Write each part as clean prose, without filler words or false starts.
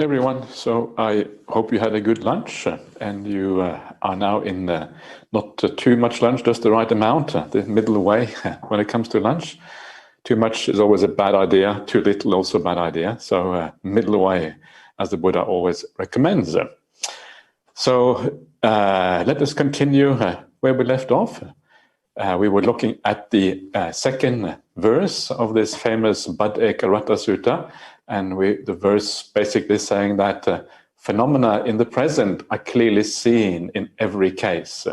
everyone. So I hope you had a good lunch and you are now in not too much lunch, just the right amount, the middle way when it comes to lunch. Too much is always a bad idea, too little also a bad idea. So middle way, as the Buddha always recommends. So let us continue where we left off. We were looking at the second verse of this famous Bad Ekarata Sutta, and the verse basically saying that phenomena in the present are clearly seen in every case.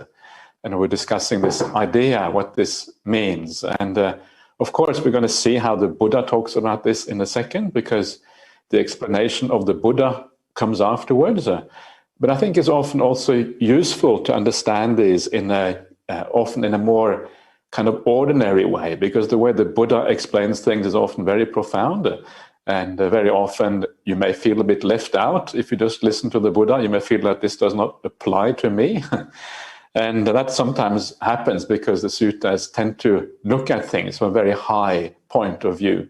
And we're discussing this idea, what this means. And of course, we're going to see how the Buddha talks about this in a second, because the explanation of the Buddha comes afterwards. But I think it's often also useful to understand these often in a more kind of ordinary way, because the way the Buddha explains things is often very profound, and very often you may feel a bit left out. If you just listen to the Buddha, you may feel that this does not apply to me. And that sometimes happens because the suttas tend to look at things from a very high point of view.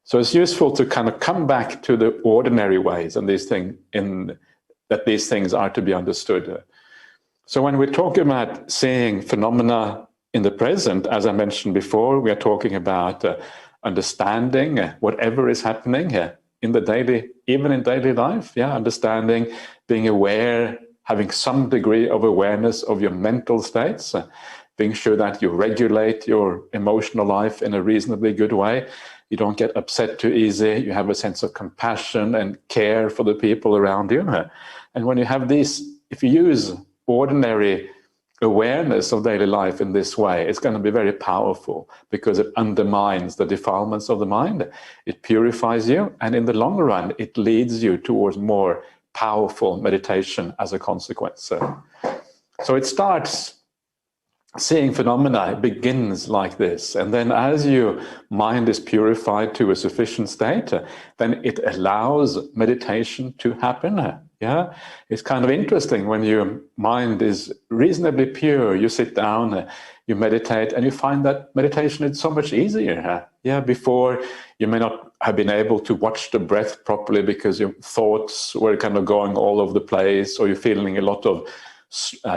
So it's useful to kind of come back to the ordinary ways and that these things are to be understood. So when we talk about seeing phenomena in the present, as I mentioned before, we are talking about understanding whatever is happening even in daily life. Understanding, being aware, having some degree of awareness of your mental states, being sure that you regulate your emotional life in a reasonably good way. You don't get upset too easy. You have a sense of compassion and care for the people around you. And when you have these, if you use ordinary awareness of daily life in this way, it's going to be very powerful, because it undermines the defilements of the mind, it purifies you, and in the long run it leads you towards more powerful meditation as a consequence. So it starts, seeing phenomena, it begins like this, and then as your mind is purified to a sufficient state, then it allows meditation to happen. It's kind of interesting when your mind is reasonably pure, you sit down, you meditate, and you find that meditation is so much easier. Before you may not have been able to watch the breath properly because your thoughts were kind of going all over the place, or you're feeling a lot of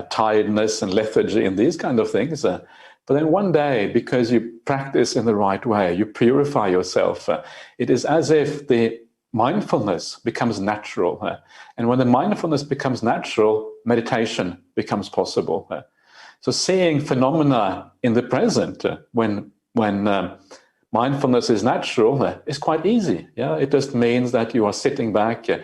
tiredness and lethargy and these kind of things. But then one day, because you practice in the right way, you purify yourself, it is as if the mindfulness becomes natural. And when the mindfulness becomes natural, meditation becomes possible. So seeing phenomena in the present, when mindfulness is natural, is quite easy. It just means that you are sitting back, you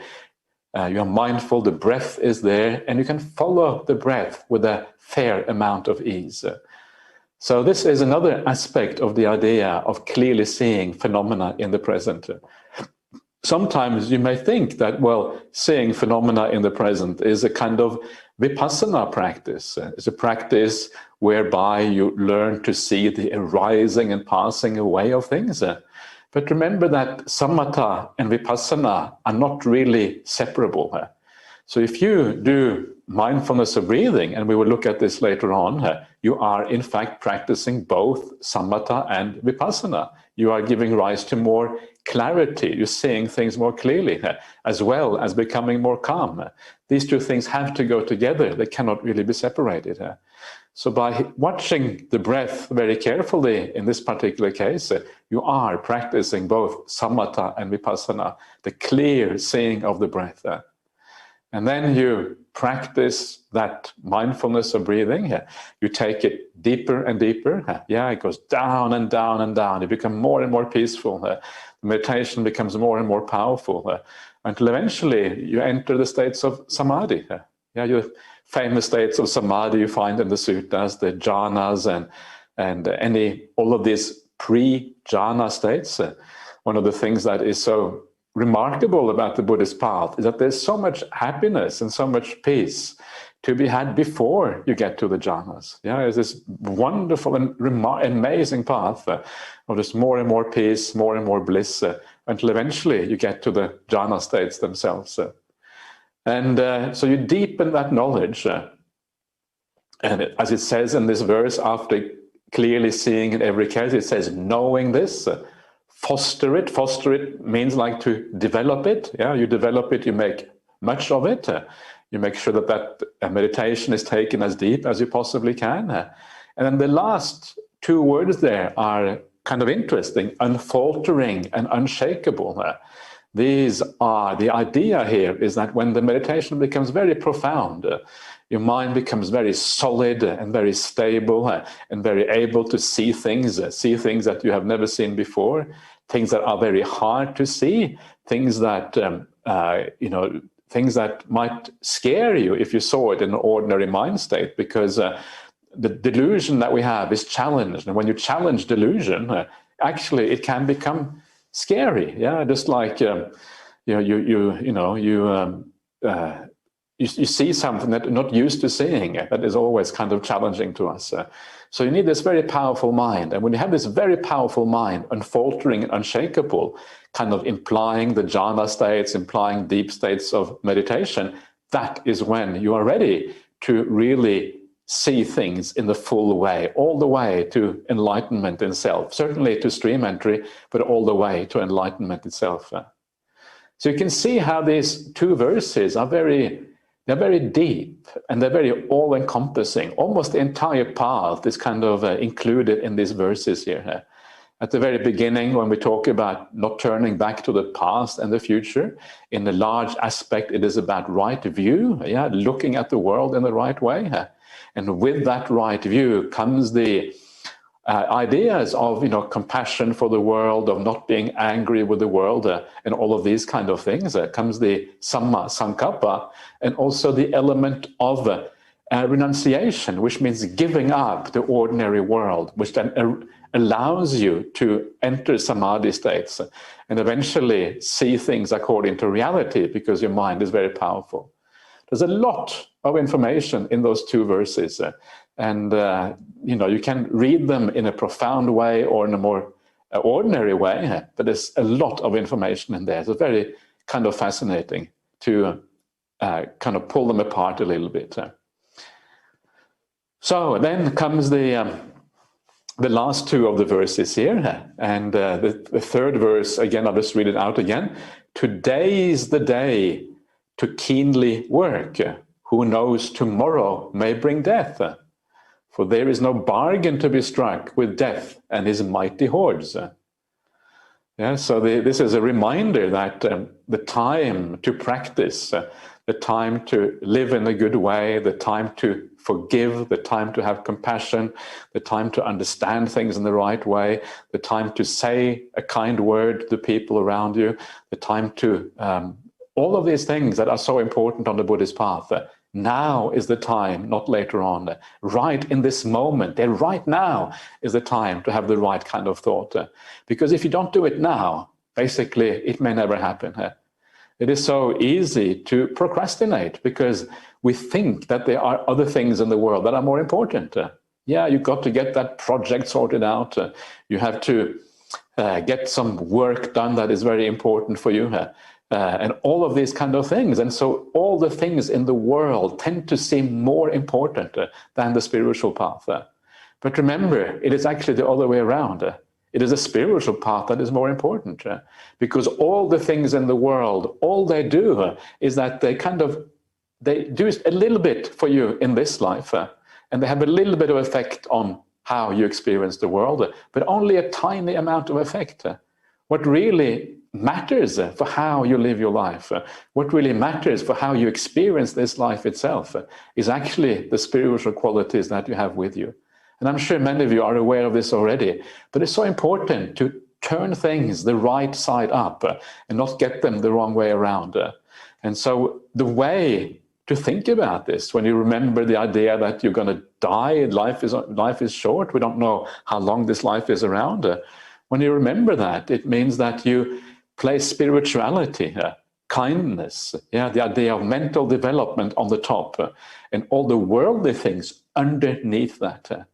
are mindful, the breath is there, and you can follow the breath with a fair amount of ease. So this is another aspect of the idea of clearly seeing phenomena in the present. Sometimes you may think that, well, seeing phenomena in the present is a kind of vipassana practice. It's a practice whereby you learn to see the arising and passing away of things. But remember that samatha and vipassana are not really separable. So if you do mindfulness of breathing, and we will look at this later on, you are in fact practicing both samatha and vipassana. You are giving rise to more clarity. You're seeing things more clearly, as well as becoming more calm. These two things have to go together. They cannot really be separated. So by watching the breath very carefully in this particular case, you are practicing both samatha and vipassana, the clear seeing of the breath. And then you practice that mindfulness of breathing. You take it deeper and deeper. It goes down and down and down. You become more and more peaceful. The meditation becomes more and more powerful, until eventually you enter the states of samadhi. Your famous states of samadhi you find in the suttas, the jhanas and all of these pre-jhana states. One of the things that is so remarkable about the Buddhist path is that there's so much happiness and so much peace to be had before you get to the jhanas. It's this wonderful and amazing path of just more and more peace, more and more bliss, until eventually you get to the jhana states themselves. And so you deepen that knowledge. And as it says in this verse, after clearly seeing in every case, it says, knowing this, foster it. Foster it means like to develop it. Yeah, you develop it, you make much of it. You make sure that meditation is taken as deep as you possibly can. And then the last two words there are kind of interesting: unfaltering and unshakable. These are, the idea here is that when the meditation becomes very profound, your mind becomes very solid and very stable and very able to see things that you have never seen before, things that are very hard to see, things that, things that might scare you if you saw it in an ordinary mind state, because the delusion that we have is challenged. And when you challenge delusion, actually it can become scary. Yeah, just like you see something that you're not used to seeing. That is always kind of challenging to us. So you need this very powerful mind. And when you have this very powerful mind, unfaltering and unshakable, kind of implying the jhana states, implying deep states of meditation, that is when you are ready to really see things in the full way, all the way to enlightenment in self, certainly to stream entry, but all the way to enlightenment itself. So you can see how these two verses are they're very deep and they're very all-encompassing. Almost the entire path is kind of included in these verses here. At the very beginning, when we talk about not turning back to the past and the future, in the large aspect, it is about right view, looking at the world in the right way. And with that right view comes the ideas of compassion for the world, of not being angry with the world, and all of these kind of things. Comes the samma sankappa, and also the element of renunciation, which means giving up the ordinary world, which then allows you to enter samadhi states and eventually see things according to reality, because your mind is very powerful. There's a lot of information in those two verses, and you can read them in a profound way or in a more ordinary way, but there's a lot of information in there. So it's very kind of fascinating to kind of pull them apart a little bit. So then comes the last two of the verses here, and the third verse, again, I'll just read it out again. Today's the day to keenly work. Who knows tomorrow may bring death? For there is no bargain to be struck with death and his mighty hordes. So this is a reminder that the time to practice, the time to live in a good way, the time to forgive, the time to have compassion, the time to understand things in the right way, the time to say a kind word to people around you, the time to all of these things that are so important on the Buddhist path. Now is the time, not later on. Right in this moment, right now is the time to have the right kind of thought. Because if you don't do it now, basically it may never happen. It is so easy to procrastinate because we think that there are other things in the world that are more important. You've got to get that project sorted out. You have to get some work done that is very important for you. And all of these kind of things. And so all the things in the world tend to seem more important than the spiritual path. But remember, it is actually the other way around. It is a spiritual path that is more important, because all the things in the world, all they do is that they do a little bit for you in this life, and they have a little bit of effect on how you experience the world, but only a tiny amount of effect. What really matters for how you live your life, what really matters for how you experience this life itself, is actually the spiritual qualities that you have with you. And I'm sure many of you are aware of this already, but it's so important to turn things the right side up and not get them the wrong way around. And so the way to think about this, when you remember the idea that you're going to die, life is short, we don't know how long this life is around. When you remember that, it means that you place spirituality, kindness, the idea of mental development on the top, and all the worldly things underneath that.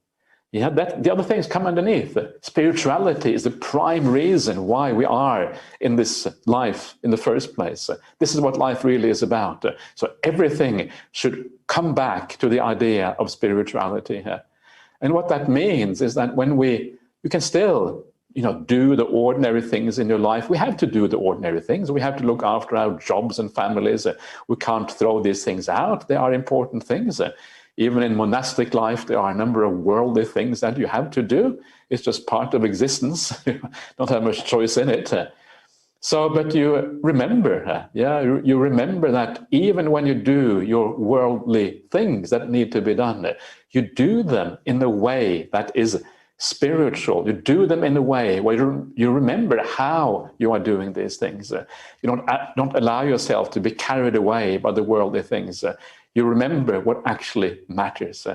The other things come underneath. Spirituality is the prime reason why we are in this life in the first place. This is what life really is about. So everything should come back to the idea of spirituality. And what that means is that when you can still do the ordinary things in your life. We have to do the ordinary things. We have to look after our jobs and families. We can't throw these things out. They are important things. Even in monastic life, there are a number of worldly things that you have to do. It's just part of existence. You don't have much choice in it. But you remember, you remember that even when you do your worldly things that need to be done, you do them in a way that is spiritual. You do them in a way where you remember how you are doing these things. You don't allow yourself to be carried away by the worldly things. You remember what actually matters.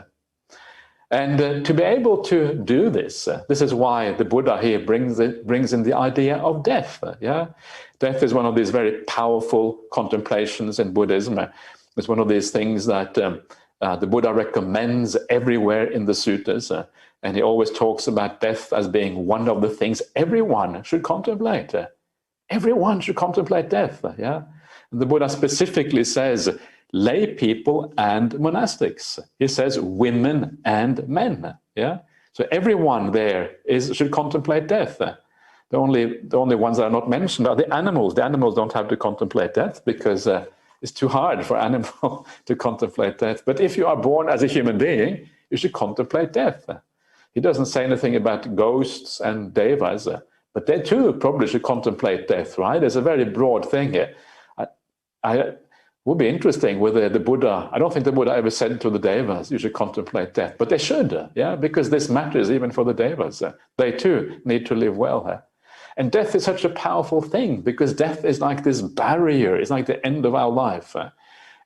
And to be able to do this, this is why the Buddha here brings in the idea of death. Death is one of these very powerful contemplations in Buddhism. It's one of these things that the Buddha recommends everywhere in the suttas. And he always talks about death as being one of the things everyone should contemplate. Everyone should contemplate death. And the Buddha specifically says lay people and monastics. He says women and men. So everyone there should contemplate death. The only ones that are not mentioned are the animals. The animals don't have to contemplate death because it's too hard for animals to contemplate death. But if you are born as a human being, you should contemplate death. He doesn't say anything about ghosts and devas, but they too probably should contemplate death, right? It's a very broad thing here. It would be interesting whether the Buddha, I don't think the Buddha ever said to the devas, you should contemplate death, but they should, because this matters even for the devas. They too need to live well. And death is such a powerful thing because death is like this barrier, it's like the end of our life.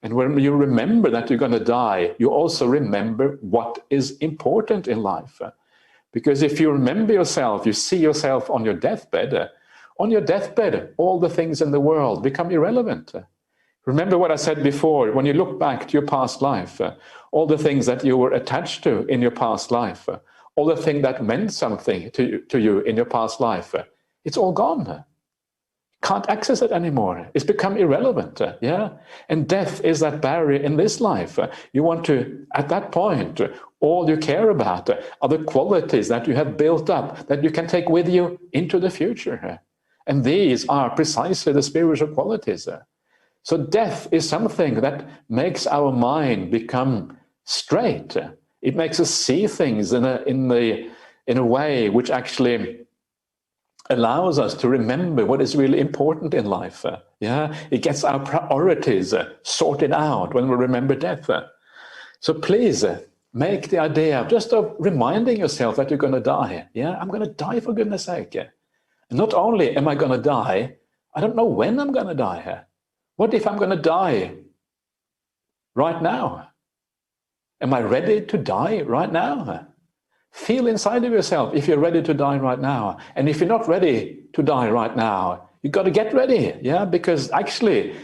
And when you remember that you're going to die, you also remember what is important in life. Because if you remember yourself, you see yourself on your deathbed, all the things in the world become irrelevant. Remember what I said before, when you look back to your past life, all the things that you were attached to in your past life, all the things that meant something to you in your past life, it's all gone. Can't access it anymore. It's become irrelevant. And death is that barrier in this life. You want to, at that point, all you care about are the qualities that you have built up that you can take with you into the future. And these are precisely the spiritual qualities. So death is something that makes our mind become straight. It makes us see things in a way which actually allows us to remember what is really important in life. It gets our priorities sorted out when we remember death. So please make the idea of reminding yourself that you're going to die. I'm going to die, for goodness sake. And not only am I going to die, I don't know when I'm going to die. What if I'm going to die right now? Am I ready to die right now? Feel inside of yourself if you're ready to die right now. And if you're not ready to die right now, you've got to get ready. Because actually,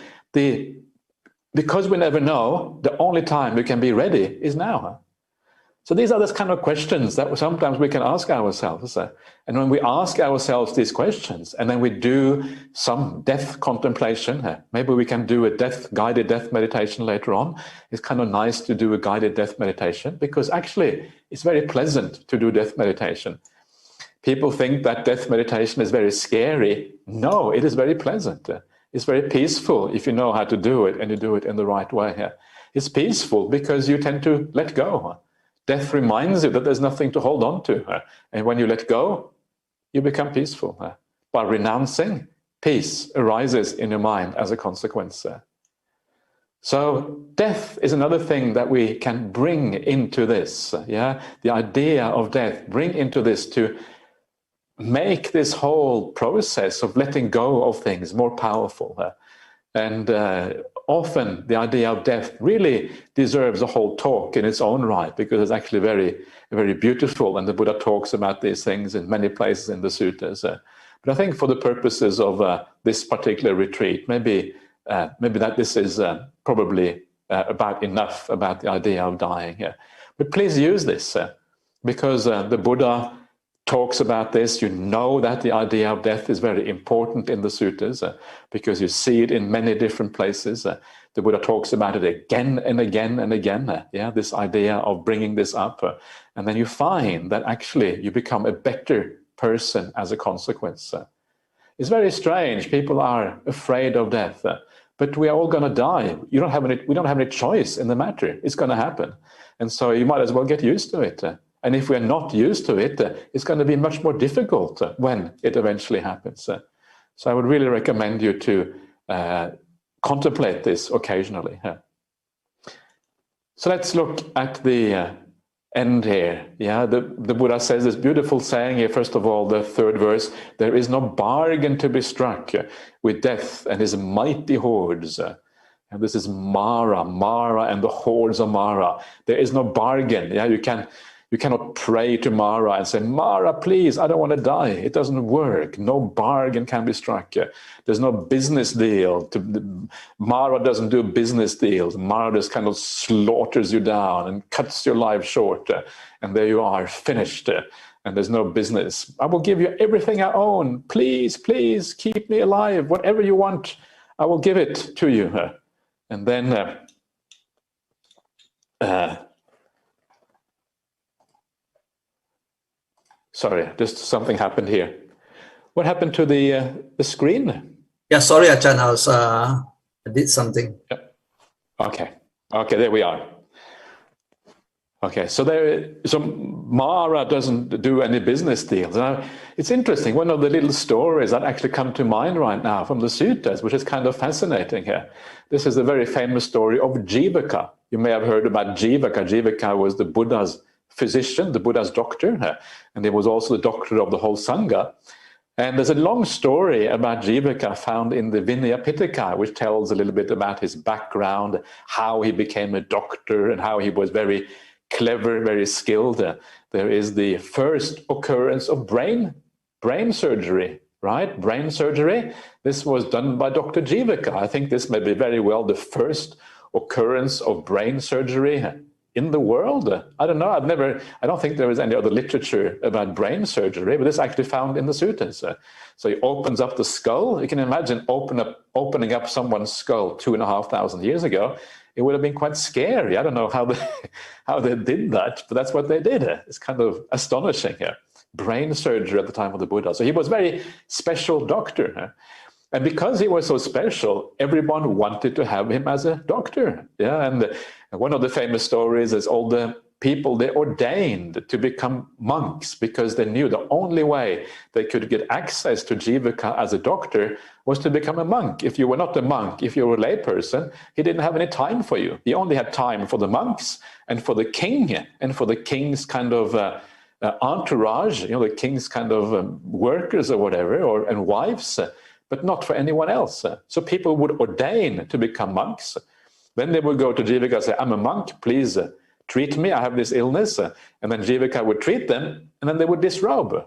because we never know, the only time we can be ready is now. So these are the kind of questions that sometimes we can ask ourselves. And when we ask ourselves these questions, and then we do some death contemplation, maybe we can do a guided death meditation later on. It's kind of nice to do a guided death meditation because actually it's very pleasant to do death meditation. People think that death meditation is very scary. No, it is very pleasant. It's very peaceful if you know how to do it and you do it in the right way. It's peaceful because you tend to let go. Death reminds you that there's nothing to hold on to. And when you let go, you become peaceful. By renouncing, peace arises in your mind as a consequence. So death is another thing that we can bring into this. The idea of death, bring into this to make this whole process of letting go of things more powerful. And often the idea of death really deserves a whole talk in its own right because it's actually very, very beautiful. And the Buddha talks about these things in many places in the suttas. But I think for the purposes of this particular retreat, maybe that this is probably about enough about the idea of dying. But please use this because the Buddha talks about this. You know that the idea of death is very important in the suttas because you see it in many different places. The Buddha talks about it again and again and again. This idea of bringing this up. And then you find that actually you become a better person as a consequence. It's very strange. People are afraid of death, but we are all going to die. We don't have any choice in the matter. It's going to happen. And so you might as well get used to it. And if we're not used to it, it's going to be much more difficult when it eventually happens. So I would really recommend you to contemplate this occasionally. So let's look at the end here. Yeah, the Buddha says this beautiful saying here. First of all, the third verse: there is no bargain to be struck with death and his mighty hordes. And this is Mara and the hordes of Mara. There is no bargain. Yeah, you cannot pray to Mara and say, Mara, please, I don't want to die. It doesn't work. No bargain can be struck. There's no business deal. Mara doesn't do business deals. Mara just kind of slaughters you down and cuts your life short. And there you are, finished. And there's no business. I will give you everything I own. Please, please, keep me alive. Whatever you want, I will give it to you. And then sorry, just something happened here. What happened to the screen? Yeah, sorry, Ajahn, I did something. Yeah. Okay, there we are. Okay, so Mara doesn't do any business deals. Now, it's interesting. One of the little stories that actually come to mind right now from the suttas, which is kind of fascinating here. This is a very famous story of Jivaka. You may have heard about Jivaka. Jivaka was the Buddha's physician, the Buddha's doctor, and he was also the doctor of the whole Sangha. And there's a long story about Jivaka found in the Vinaya Pitaka, which tells a little bit about his background, how he became a doctor, and how he was very clever, very skilled. There is the first occurrence of brain surgery, right? Brain surgery. This was done by Dr. Jivaka. I think this may be very well the first occurrence of brain surgery in the world. I don't know. I don't think there is any other literature about brain surgery, but it's actually found in the suttas. So he opens up the skull. You can imagine opening up someone's skull 2,500 years ago. It would have been quite scary. I don't know how they did that, but that's what they did. It's kind of astonishing. Brain surgery at the time of the Buddha. So he was a very special doctor. And because he was so special, everyone wanted to have him as a doctor. Yeah, and one of the famous stories is all the people they ordained to become monks because they knew the only way they could get access to Jivaka as a doctor was to become a monk. If you were not a monk, if you were a layperson, he didn't have any time for you. He only had time for the monks and for the king and for the king's kind of entourage, the king's kind of workers or whatever, and wives, but not for anyone else. So people would ordain to become monks. Then they would go to Jivaka and say, I'm a monk, please treat me, I have this illness. And then Jivaka would treat them, and then they would disrobe.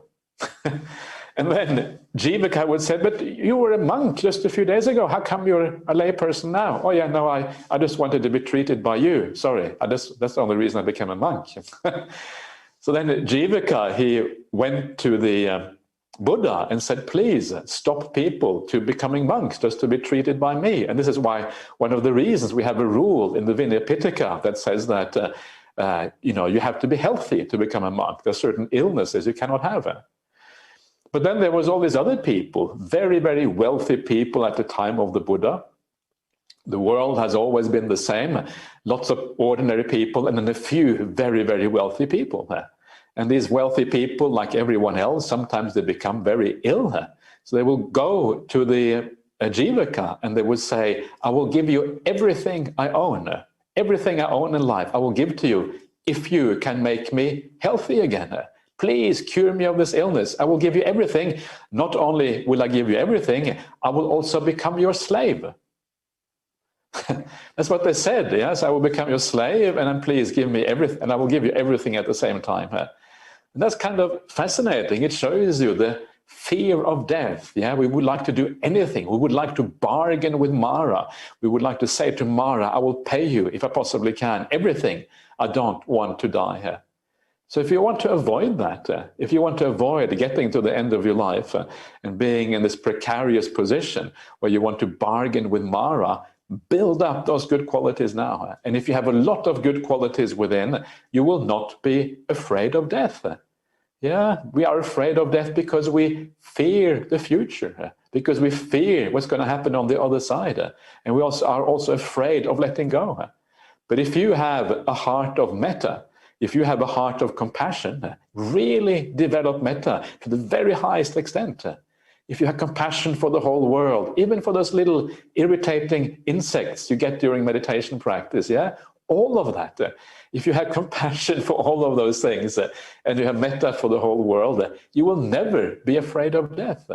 And then Jivaka would say, but you were a monk just a few days ago. How come you're a lay person now? Oh yeah, no, I just wanted to be treated by you. Sorry, that's the only reason I became a monk. So then Jivaka, he went to the Buddha and said, please stop people to becoming monks just to be treated by me. And this is why one of the reasons we have a rule in the Vinaya Pitaka that says that you have to be healthy to become a monk. There are certain illnesses you cannot have. But then there was all these other people, very, very wealthy people at the time of the Buddha. The world has always been the same. Lots of ordinary people and then a few very, very wealthy people. And these wealthy people, like everyone else, sometimes they become very ill. So they will go to the Jivaka and they would say, I will give you everything I own in life, I will give to you if you can make me healthy again. Please cure me of this illness. I will give you everything. Not only will I give you everything, I will also become your slave. That's what they said. Yes, I will become your slave, and then please give me everything, and I will give you everything at the same time. And that's kind of fascinating. It shows you the fear of death. Yeah, we would like to do anything. We would like to bargain with Mara. We would like to say to Mara, I will pay you, if I possibly can, everything. I don't want to die. So if you want to avoid that, if you want to avoid getting to the end of your life and being in this precarious position where you want to bargain with Mara, build up those good qualities now. And if you have a lot of good qualities within, you will not be afraid of death. Yeah, we are afraid of death because we fear the future, because we fear what's going to happen on the other side. And we also are also afraid of letting go. But if you have a heart of metta, if you have a heart of compassion, really develop metta to the very highest extent, if you have compassion for the whole world, even for those little irritating insects you get during meditation practice, yeah, all of that. If you have compassion for all of those things and you have metta for the whole world, you will never be afraid of death.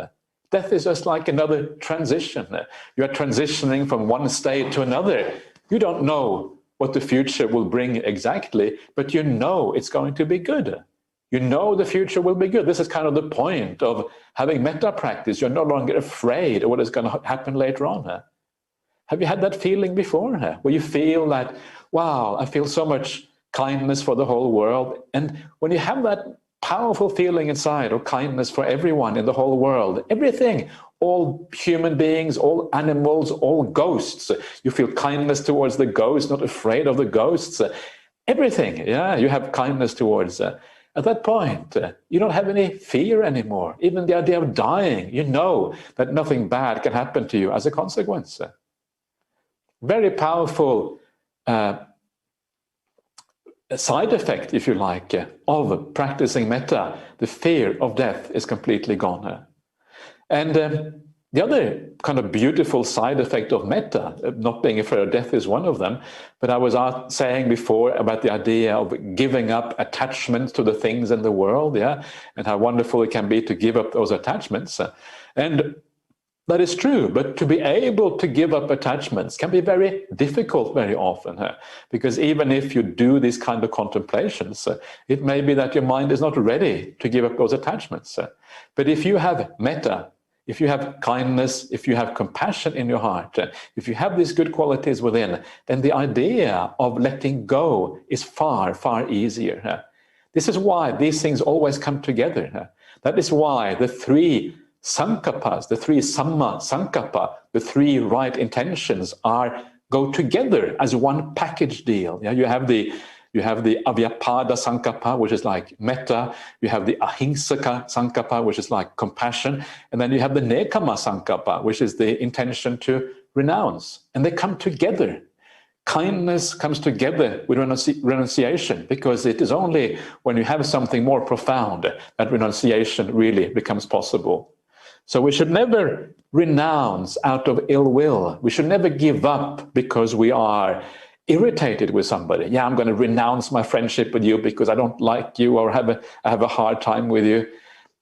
Death is just like another transition. You are transitioning from one state to another. You don't know what the future will bring exactly, but you know it's going to be good. You know the future will be good. This is kind of the point of having metta practice. You're no longer afraid of what is going to happen later on. Have you had that feeling before, where you feel that, wow, I feel so much kindness for the whole world? And when you have that powerful feeling inside of kindness for everyone in the whole world, everything, all human beings, all animals, all ghosts, you feel kindness towards the ghosts, not afraid of the ghosts, everything, yeah, you have kindness towards. At that point, you don't have any fear anymore. Even the idea of dying, you know that nothing bad can happen to you as a consequence. Very powerful side effect, if you like, of practicing metta. The fear of death is completely gone. And the other kind of beautiful side effect of metta, not being afraid of death is one of them, but I was saying before about the idea of giving up attachments to the things in the world, yeah, and how wonderful it can be to give up those attachments. And that is true, but to be able to give up attachments can be very difficult very often, because even if you do these kind of contemplations, it may be that your mind is not ready to give up those attachments. But if you have metta, if you have kindness, if you have compassion in your heart, if you have these good qualities within, then the idea of letting go is far, far easier. This is why these things always come together. That is why the three sankappas, the three samma sankappa, the three right intentions go together as one package deal. Yeah, you have the avyapada sankappa, which is like metta. You have the ahingsaka sankappa, which is like compassion, and then you have the nekama sankappa, which is the intention to renounce. And they come together. Kindness comes together with renunciation, because it is only when you have something more profound that renunciation really becomes possible. So we should never renounce out of ill will. We should never give up because we are irritated with somebody. Yeah, I'm going to renounce my friendship with you because I don't like you or I have a hard time with you.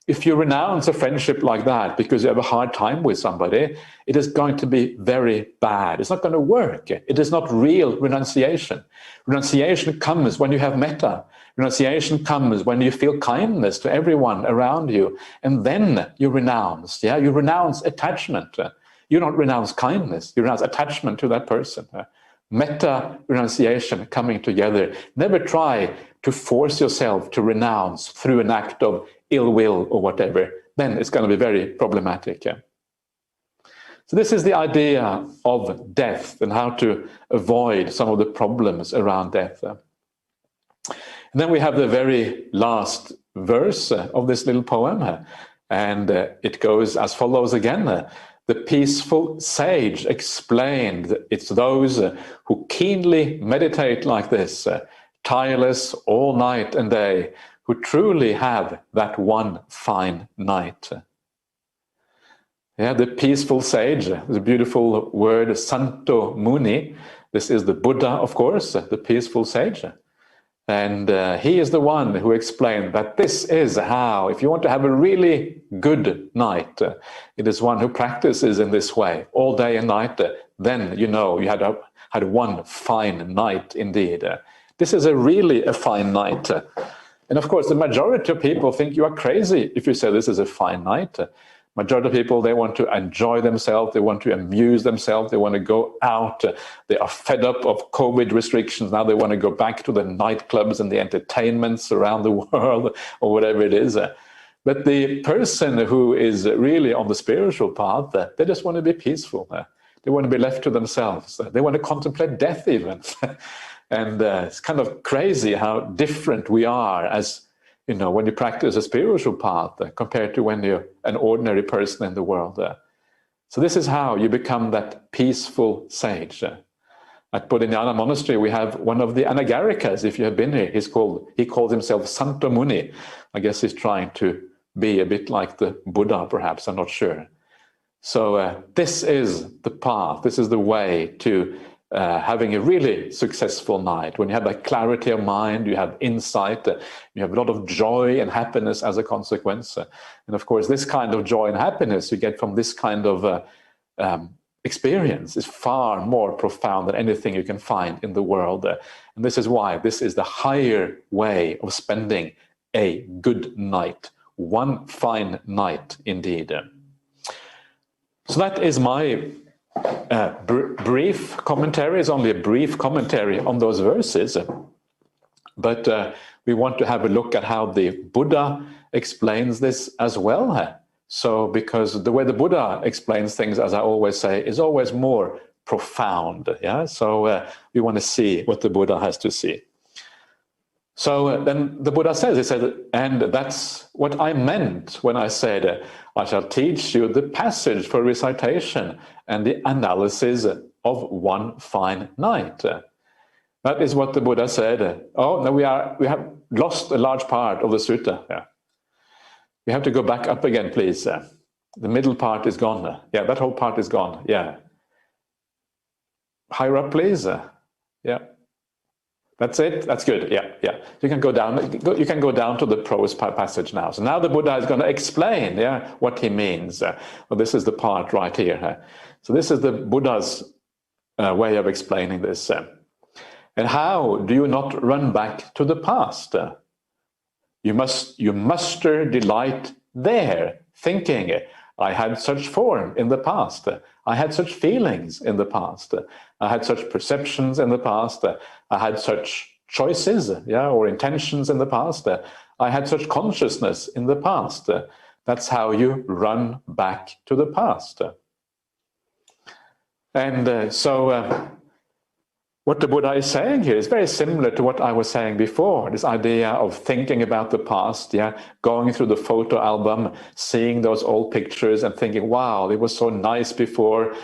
If you renounce a friendship like that because you have a hard time with somebody, it is going to be very bad. It's not going to work. It is not real renunciation. Renunciation comes when you have metta. Renunciation comes when you feel kindness to everyone around you, and then you renounce. Yeah, you renounce attachment. You don't renounce kindness. You renounce attachment to that person. Metta, renunciation coming together. Never try to force yourself to renounce through an act of ill will or whatever. Then it's going to be very problematic. Yeah? So this is the idea of death and how to avoid some of the problems around death. And then we have the very last verse of this little poem, and it goes as follows again. The peaceful sage explained, it's those who keenly meditate like this, tireless all night and day, who truly have that one fine night. Yeah, the peaceful sage, the beautiful word Santo Muni. This is the Buddha, of course, the peaceful sage. And he is the one who explained that this is how, if you want to have a really good night, it is one who practices in this way all day and night, then you know you had one fine night indeed. This is really a fine night. And of course, the majority of people think you are crazy if you say this is a fine night. Majority of people, they want to enjoy themselves, they want to amuse themselves, they want to go out, they are fed up of COVID restrictions, now they want to go back to the nightclubs and the entertainments around the world, or whatever it is. But the person who is really on the spiritual path, they just want to be peaceful. They want to be left to themselves. They want to contemplate death even. And it's kind of crazy how different we are as when you practice a spiritual path compared to when you're an ordinary person in the world. So this is how you become that peaceful sage. At Bodhinyana Monastery, we have one of the Anagarikas. If you have been here, he calls himself Santo Muni. I guess he's trying to be a bit like the Buddha, perhaps. I'm not sure. So this is the path. This is the way to having a really successful night. When you have that clarity of mind, you have insight, you have a lot of joy and happiness as a consequence. And of course, this kind of joy and happiness you get from this kind of experience is far more profound than anything you can find in the world. And this is why this is the higher way of spending a good night. One fine night indeed. So that is my brief commentary. It's only a brief commentary on those verses. But we want to have a look at how the Buddha explains this as well. So, because the way the Buddha explains things, as I always say, is always more profound. Yeah. So we want to see what the Buddha has to say. So then the Buddha says, he said, and that's what I meant when I said, I shall teach you the passage for recitation and the analysis of one fine night. That is what the Buddha said. Oh, no, we have lost a large part of the sutta. Yeah. We have to go back up again, please. The middle part is gone. Yeah, that whole part is gone. Yeah. Higher up, please. Yeah. That's it. That's good. Yeah, yeah. You can go down. You can go down to the prose passage now. So now the Buddha is going to explain, what he means. Well, this is the part right here. So this is the Buddha's way of explaining this. And how do you not run back to the past? You muster delight there, thinking, I had such form in the past. I had such feelings in the past. I had such perceptions in the past. I had such choices, or intentions in the past. I had such consciousness in the past. That's how you run back to the past. And so what the Buddha is saying here is very similar to what I was saying before. This idea of thinking about the past, going through the photo album, seeing those old pictures and thinking, wow, it was so nice before.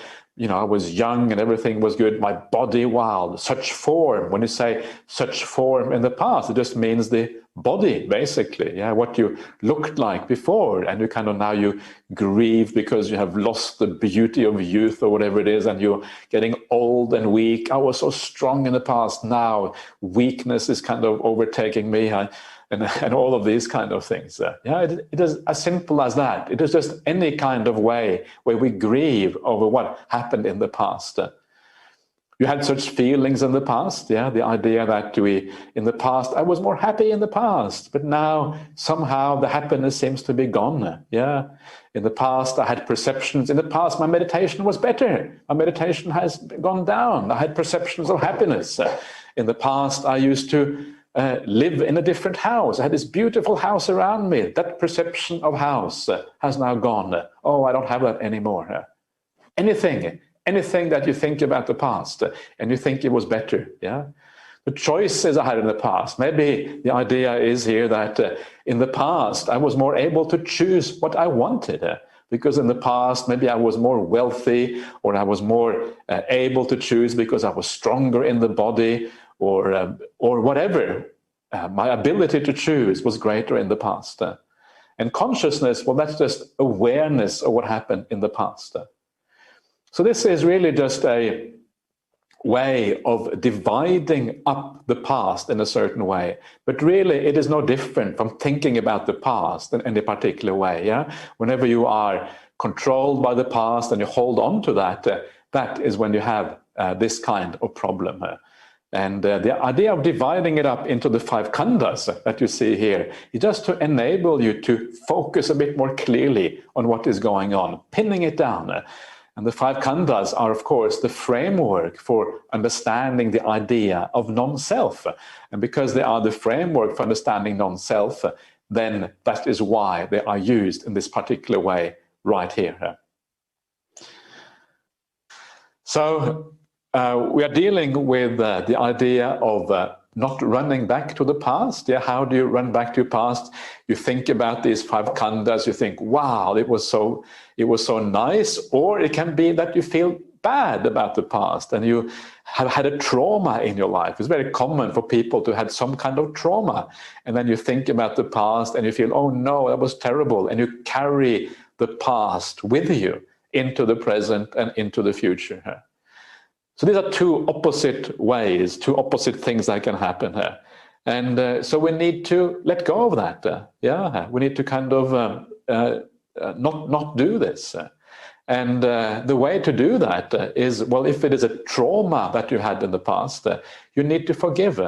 I was young and everything was good. My body, wow, such form. When you say such form in the past, it just means the body, basically. What you looked like before. And you kind of now you grieve because you have lost the beauty of youth or whatever it is. And you're getting old and weak. I was so strong in the past. Now weakness is kind of overtaking me. And all of these kind of things. It is as simple as that. It is just any kind of way where we grieve over what happened in the past. You had such feelings in the past, the idea that in the past, I was more happy in the past, but now somehow the happiness seems to be gone. In the past, I had perceptions. In the past, my meditation was better. My meditation has gone down. I had perceptions of happiness. In the past, I used to live in a different house. I had this beautiful house around me. That perception of house has now gone. Oh, I don't have that anymore. Anything that you think about the past and you think it was better. The choices I had in the past. Maybe the idea is here that in the past I was more able to choose what I wanted. Because in the past, maybe I was more wealthy, or I was more able to choose because I was stronger in the body, or whatever. My ability to choose was greater in the past. And consciousness, well, that's just awareness of what happened in the past. So this is really just a way of dividing up the past in a certain way. But really, it is no different from thinking about the past in any particular way. Whenever you are controlled by the past and you hold on to that, that is when you have this kind of problem. And the idea of dividing it up into the 5 khandhas that you see here is just to enable you to focus a bit more clearly on what is going on, pinning it down. And the 5 khandhas are, of course, the framework for understanding the idea of non-self. And because they are the framework for understanding non-self, then that is why they are used in this particular way right here. So we are dealing with the idea of not running back to the past. Yeah, how do you run back to your past? You think about these 5 khandhas, you think, wow, it was so nice. Or it can be that you feel bad about the past and you have had a trauma in your life. It's very common for people to have some kind of trauma. And then you think about the past and you feel, oh no, that was terrible. And you carry the past with you into the present and into the future. So these are 2 opposite ways, 2 opposite things that can happen here. And so we need to let go of that. Yeah, we need to kind of not do this. And the way to do that is, well, if it is a trauma that you had in the past, you need to forgive.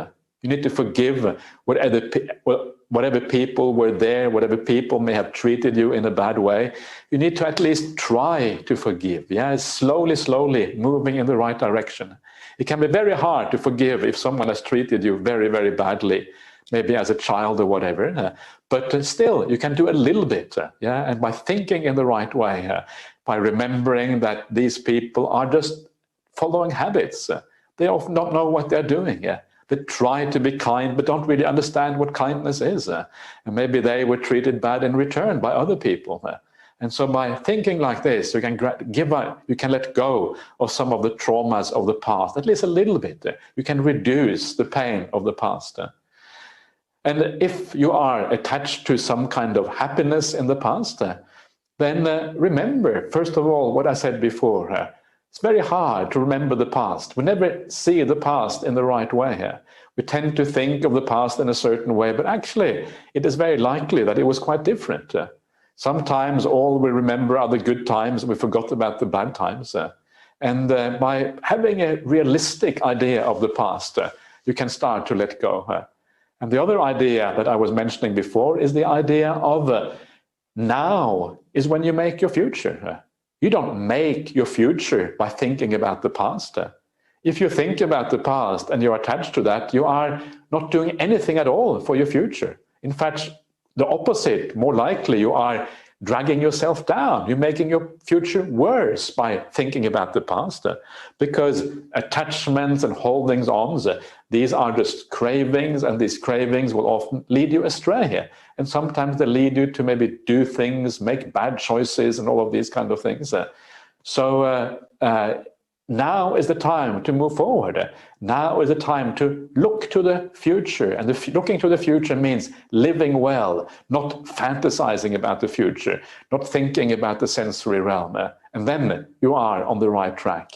You need to forgive whatever people were there, whatever people may have treated you in a bad way. You need to at least try to forgive. Yeah, slowly moving in the right direction. It can be very hard to forgive if someone has treated you very, very badly, maybe as a child or whatever. But still, you can do a little bit. Yeah, and by thinking in the right way, by remembering that these people are just following habits. They often don't know what they're doing. Yeah. They try to be kind, but don't really understand what kindness is. And maybe they were treated bad in return by other people. And so by thinking like this, you can you can let go of some of the traumas of the past, at least a little bit. You can reduce the pain of the past. And if you are attached to some kind of happiness in the past, then remember, first of all, what I said before. It's very hard to remember the past. We never see the past in the right way. We tend to think of the past in a certain way, but actually it is very likely that it was quite different. Sometimes all we remember are the good times, we forgot about the bad times. And by having a realistic idea of the past, you can start to let go. And the other idea that I was mentioning before is the idea of now is when you make your future. You don't make your future by thinking about the past. If you think about the past and you're attached to that, you are not doing anything at all for your future. In fact, the opposite, more likely, you are dragging yourself down. You're making your future worse by thinking about the past, because attachments and holdings on, these are just cravings, and these cravings will often lead you astray. And sometimes they lead you to maybe do things, make bad choices, and all of these kind of things. So now is the time to move forward. Now is the time to look to the future. And looking to the future means living well, not fantasizing about the future, not thinking about the sensory realm. And then you are on the right track.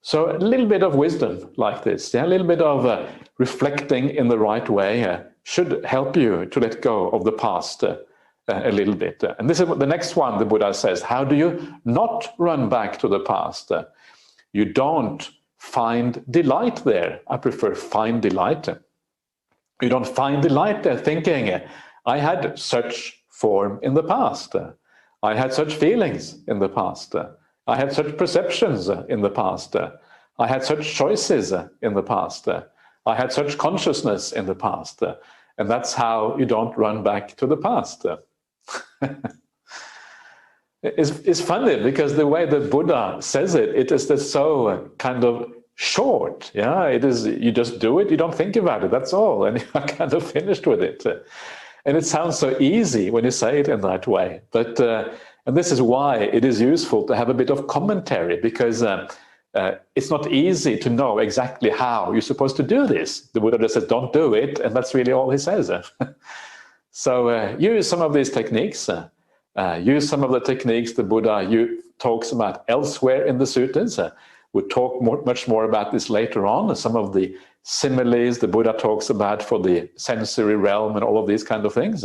So a little bit of wisdom like this, a little bit of reflecting in the right way should help you to let go of the past a little bit. And this is the next one the Buddha says. How do you not run back to the past? You don't find delight there. I prefer find delight. You don't find delight there thinking, I had such form in the past. I had such feelings in the past. I had such perceptions in the past. I had such choices in the past. I had such consciousness in the past. And that's how you don't run back to the past. It's funny because the way the Buddha says it, it is just so kind of short. Yeah, it is. You just do it. You don't think about it. That's all, and you're kind of finished with it. And it sounds so easy when you say it in that way. But and this is why it is useful to have a bit of commentary, because it's not easy to know exactly how you're supposed to do this. The Buddha just says, "Don't do it," and that's really all he says. So use some of these techniques. Use some of the techniques the Buddha talks about elsewhere in the suttas. We'll talk much more about this later on. Some of the similes the Buddha talks about for the sensory realm and all of these kind of things.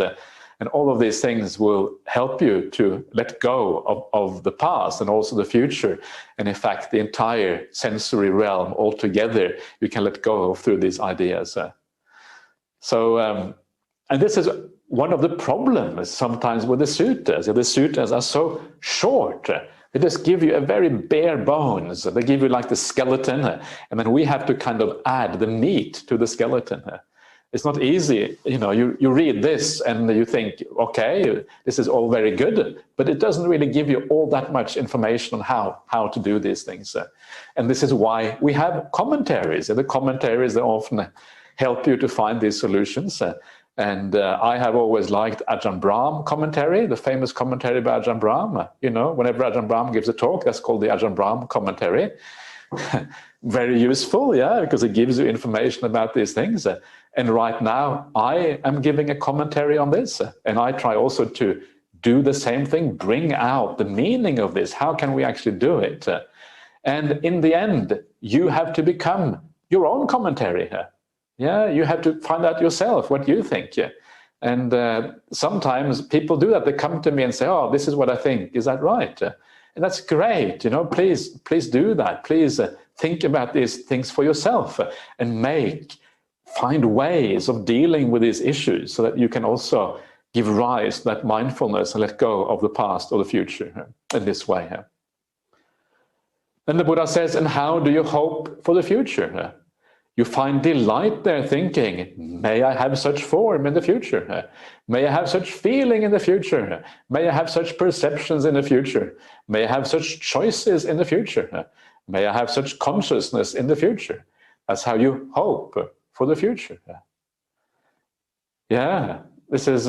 And all of these things will help you to let go of the past and also the future. And in fact, the entire sensory realm altogether, you can let go of through these ideas. And this is one of the problems sometimes with the suttas. The suttas are so short. They just give you a very bare bones. They give you like the skeleton, and then we have to kind of add the meat to the skeleton. It's not easy. You read this and you think, okay, this is all very good, but it doesn't really give you all that much information on how to do these things. And this is why we have commentaries. And the commentaries, they often help you to find these solutions. And I have always liked Ajahn Brahm commentary, the famous commentary by Ajahn Brahm. Whenever Ajahn Brahm gives a talk, that's called the Ajahn Brahm commentary. Very useful, yeah, because it gives you information about these things. And right now, I am giving a commentary on this, and I try also to do the same thing, bring out the meaning of this. How can we actually do it? And in the end, you have to become your own commentary. Yeah, you have to find out yourself what you think. Yeah. And sometimes people do that. They come to me and say, "Oh, this is what I think. Is that right?" And that's great. Please do that. Please think about these things for yourself and find ways of dealing with these issues so that you can also give rise to that mindfulness and let go of the past or the future in this way. Then the Buddha says, and how do you hope for the future? You find delight there thinking, may I have such form in the future? May I have such feeling in the future? May I have such perceptions in the future? May I have such choices in the future? May I have such consciousness in the future? That's how you hope for the future. Yeah, this is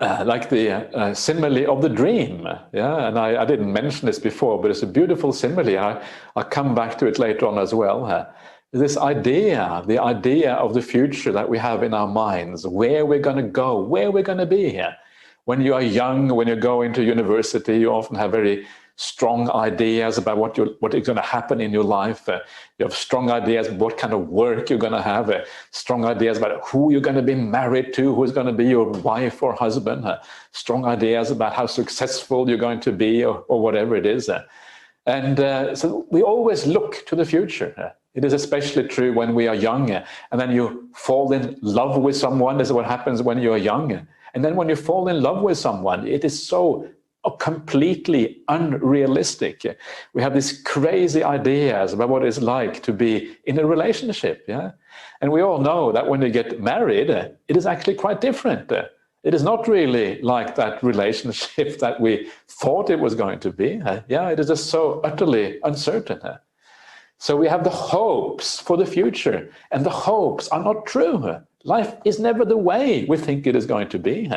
like the simile of the dream. Yeah, and I didn't mention this before, but it's a beautiful simile. I'll come back to it later on as well. This idea, the idea of the future that we have in our minds, where we're going to go, where we're going to be here. When you are young, when you go into university, you often have very strong ideas about what is going to happen in your life. You have strong ideas about what kind of work you're going to have, strong ideas about who you're going to be married to, who's going to be your wife or husband, strong ideas about how successful you're going to be or whatever it is. And so we always look to the future. It is especially true when we are young, and then you fall in love with someone. This is what happens when you're young. And then when you fall in love with someone, it is so completely unrealistic. We have these crazy ideas about what it's like to be in a relationship. Yeah, and we all know that when you get married, it is actually quite different. It is not really like that relationship that we thought it was going to be. Yeah, it is just so utterly uncertain. So we have the hopes for the future, and the hopes are not true. Life is never the way we think it is going to be.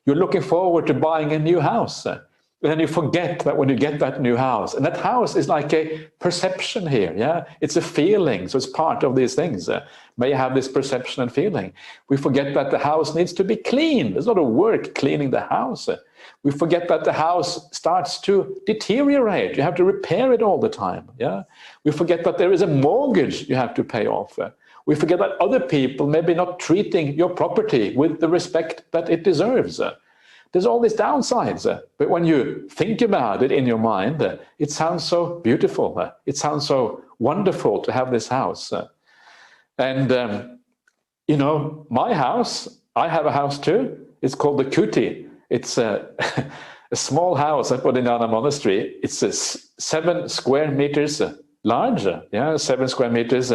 You're looking forward to buying a new house, and then you forget that when you get that new house, and that house is like a perception here, yeah? It's a feeling, so it's part of these things. May you have this perception and feeling. We forget that the house needs to be cleaned. There's a lot of work cleaning the house. We forget that the house starts to deteriorate. You have to repair it all the time, yeah? We forget that there is a mortgage you have to pay off. We forget that other people may be not treating your property with the respect that it deserves. There's all these downsides, but when you think about it in your mind, it sounds so beautiful. It sounds so wonderful to have this house. And, my house, I have a house too. It's called the Kuti. It's a small house at Bodhinyana Monastery. It's 7 square meters large, 7 square meters.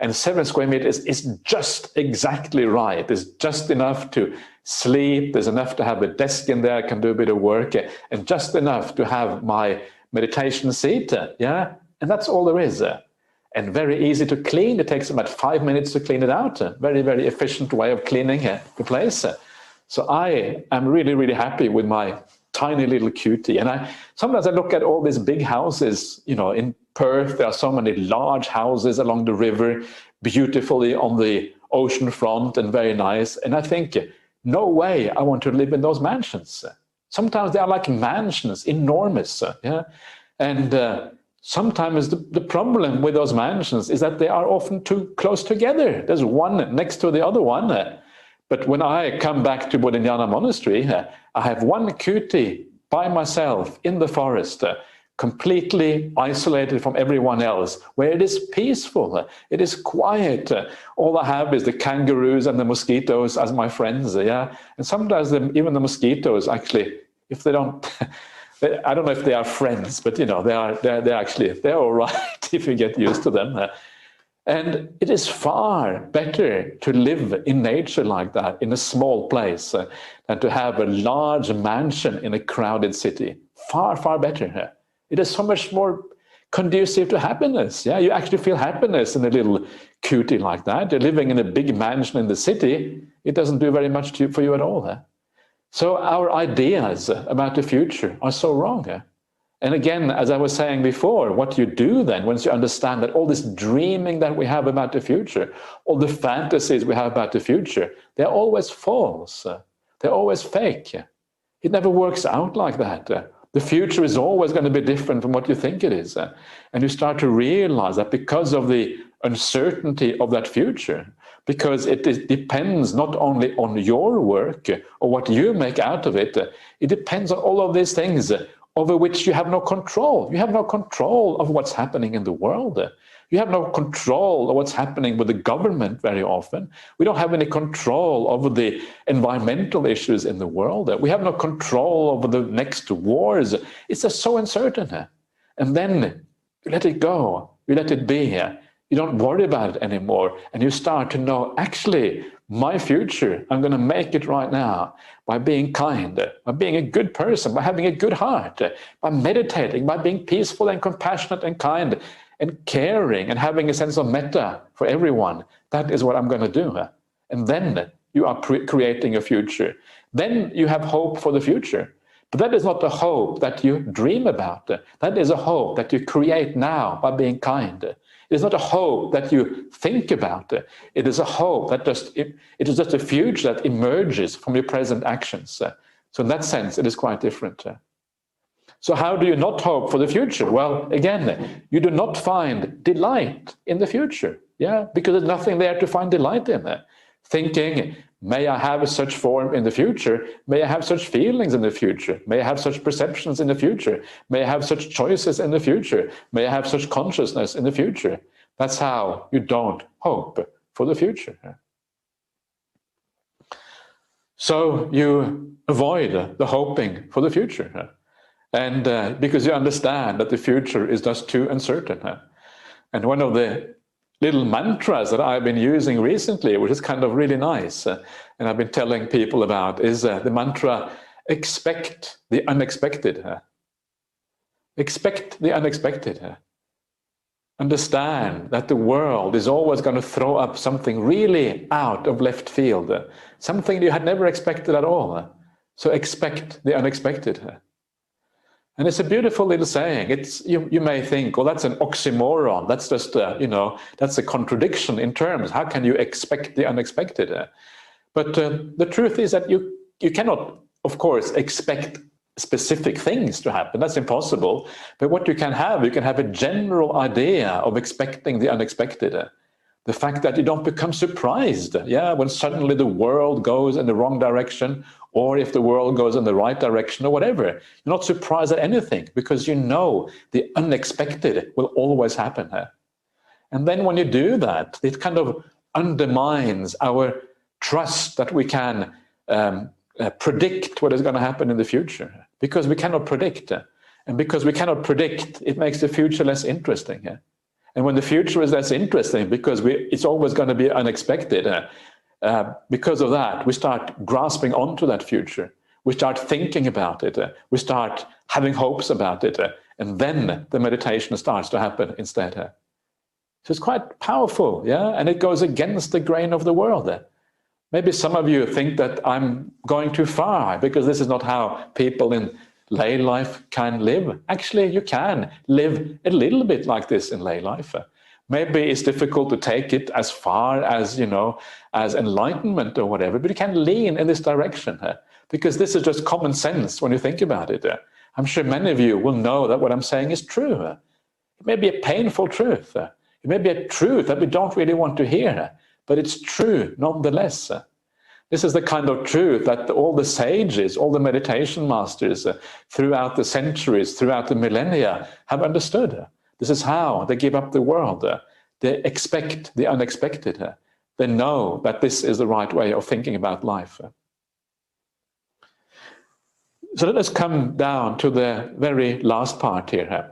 And 7 square meters is just exactly right. It's just enough to sleep. There's enough to have a desk in there. I can do a bit of work, and just enough to have my meditation seat. Yeah, and that's all there is. And very easy to clean. It takes about 5 minutes to clean it out. Very, very efficient way of cleaning the place. So I am really, really happy with my tiny little Kuti. And sometimes I look at all these big houses, in Perth. There are so many large houses along the river, beautifully on the ocean front and very nice. And I think, no way I want to live in those mansions. Sometimes they are like mansions, enormous. Yeah, and sometimes the problem with those mansions is that they are often too close together. There's one next to the other one. But when I come back to Bodhinyana Monastery, I have one Kuti by myself in the forest, completely isolated from everyone else, where it is peaceful, it is quiet. All I have is the kangaroos and the mosquitoes as my friends, yeah. And sometimes even the mosquitoes, actually, if they don't, I don't know if they are friends, but they're all right if you get used to them. And it is far better to live in nature like that, in a small place, than to have a large mansion in a crowded city. Far, far better. It is so much more conducive to happiness. Yeah, you actually feel happiness in a little cutie like that. You're living in a big mansion in the city. It doesn't do very much for you at all. So our ideas about the future are so wrong. And again, as I was saying before, what you do then, once you understand that all this dreaming that we have about the future, all the fantasies we have about the future, they're always false. They're always fake. It never works out like that. The future is always going to be different from what you think it is. And you start to realize that because of the uncertainty of that future, because it depends not only on your work or what you make out of it, it depends on all of these things over which you have no control. You have no control of what's happening in the world. You have no control of what's happening with the government very often. We don't have any control over the environmental issues in the world. We have no control over the next wars. It's just so uncertain. And then you let it go. You let it be. You don't worry about it anymore. And you start to know, actually, my future, I'm going to make it right now by being kind, by being a good person, by having a good heart, by meditating, by being peaceful and compassionate and kind and caring and having a sense of metta for everyone. That is what I'm going to do. And then you are creating a future. Then you have hope for the future. But that is not the hope that you dream about. That is a hope that you create now by being kind. It is not a hope that you think about. It is a hope that it is just a future that emerges from your present actions. So in that sense, it is quite different. So how do you not hope for the future? Well, again, you do not find delight in the future. Yeah, because there's nothing there to find delight in. Thinking, may I have such form in the future? May I have such feelings in the future? May I have such perceptions in the future? May I have such choices in the future? May I have such consciousness in the future? That's how you don't hope for the future. So you avoid the hoping for the future. And because you understand that the future is just too uncertain. And one of the little mantras that I've been using recently, which is kind of really nice, and I've been telling people about, is the mantra, expect the unexpected. Expect the unexpected. Understand that the world is always going to throw up something really out of left field, something you had never expected at all. So expect the unexpected. And it's a beautiful little saying. You may think, well, that's an oxymoron. That's just, that's a contradiction in terms. How can you expect the unexpected? But the truth is that you cannot, of course, expect specific things to happen. That's impossible. But what you can have a general idea of expecting the unexpected. The fact that you don't become surprised, when suddenly the world goes in the wrong direction, or if the world goes in the right direction or whatever. You're not surprised at anything because you know the unexpected will always happen. And then when you do that, it kind of undermines our trust that we can predict what is going to happen in the future, because we cannot predict. And because we cannot predict, it makes the future less interesting. And when the future is less interesting, because it's always going to be unexpected, because of that, we start grasping onto that future. We start thinking about it. We start having hopes about it. And then the meditation starts to happen instead. So it's quite powerful, and it goes against the grain of the world. Maybe some of you think that I'm going too far because this is not how people in lay life can live. Actually, you can live a little bit like this in lay life. Maybe it's difficult to take it as far as, as enlightenment or whatever, but you can lean in this direction because this is just common sense when you think about it. I'm sure many of you will know that what I'm saying is true. It may be a painful truth. It may be a truth that we don't really want to hear, but it's true nonetheless. This is the kind of truth that all the sages, all the meditation masters throughout the centuries, throughout the millennia have understood. This is how they give up the world. They expect the unexpected. They know that this is the right way of thinking about life. So let us come down to the very last part here.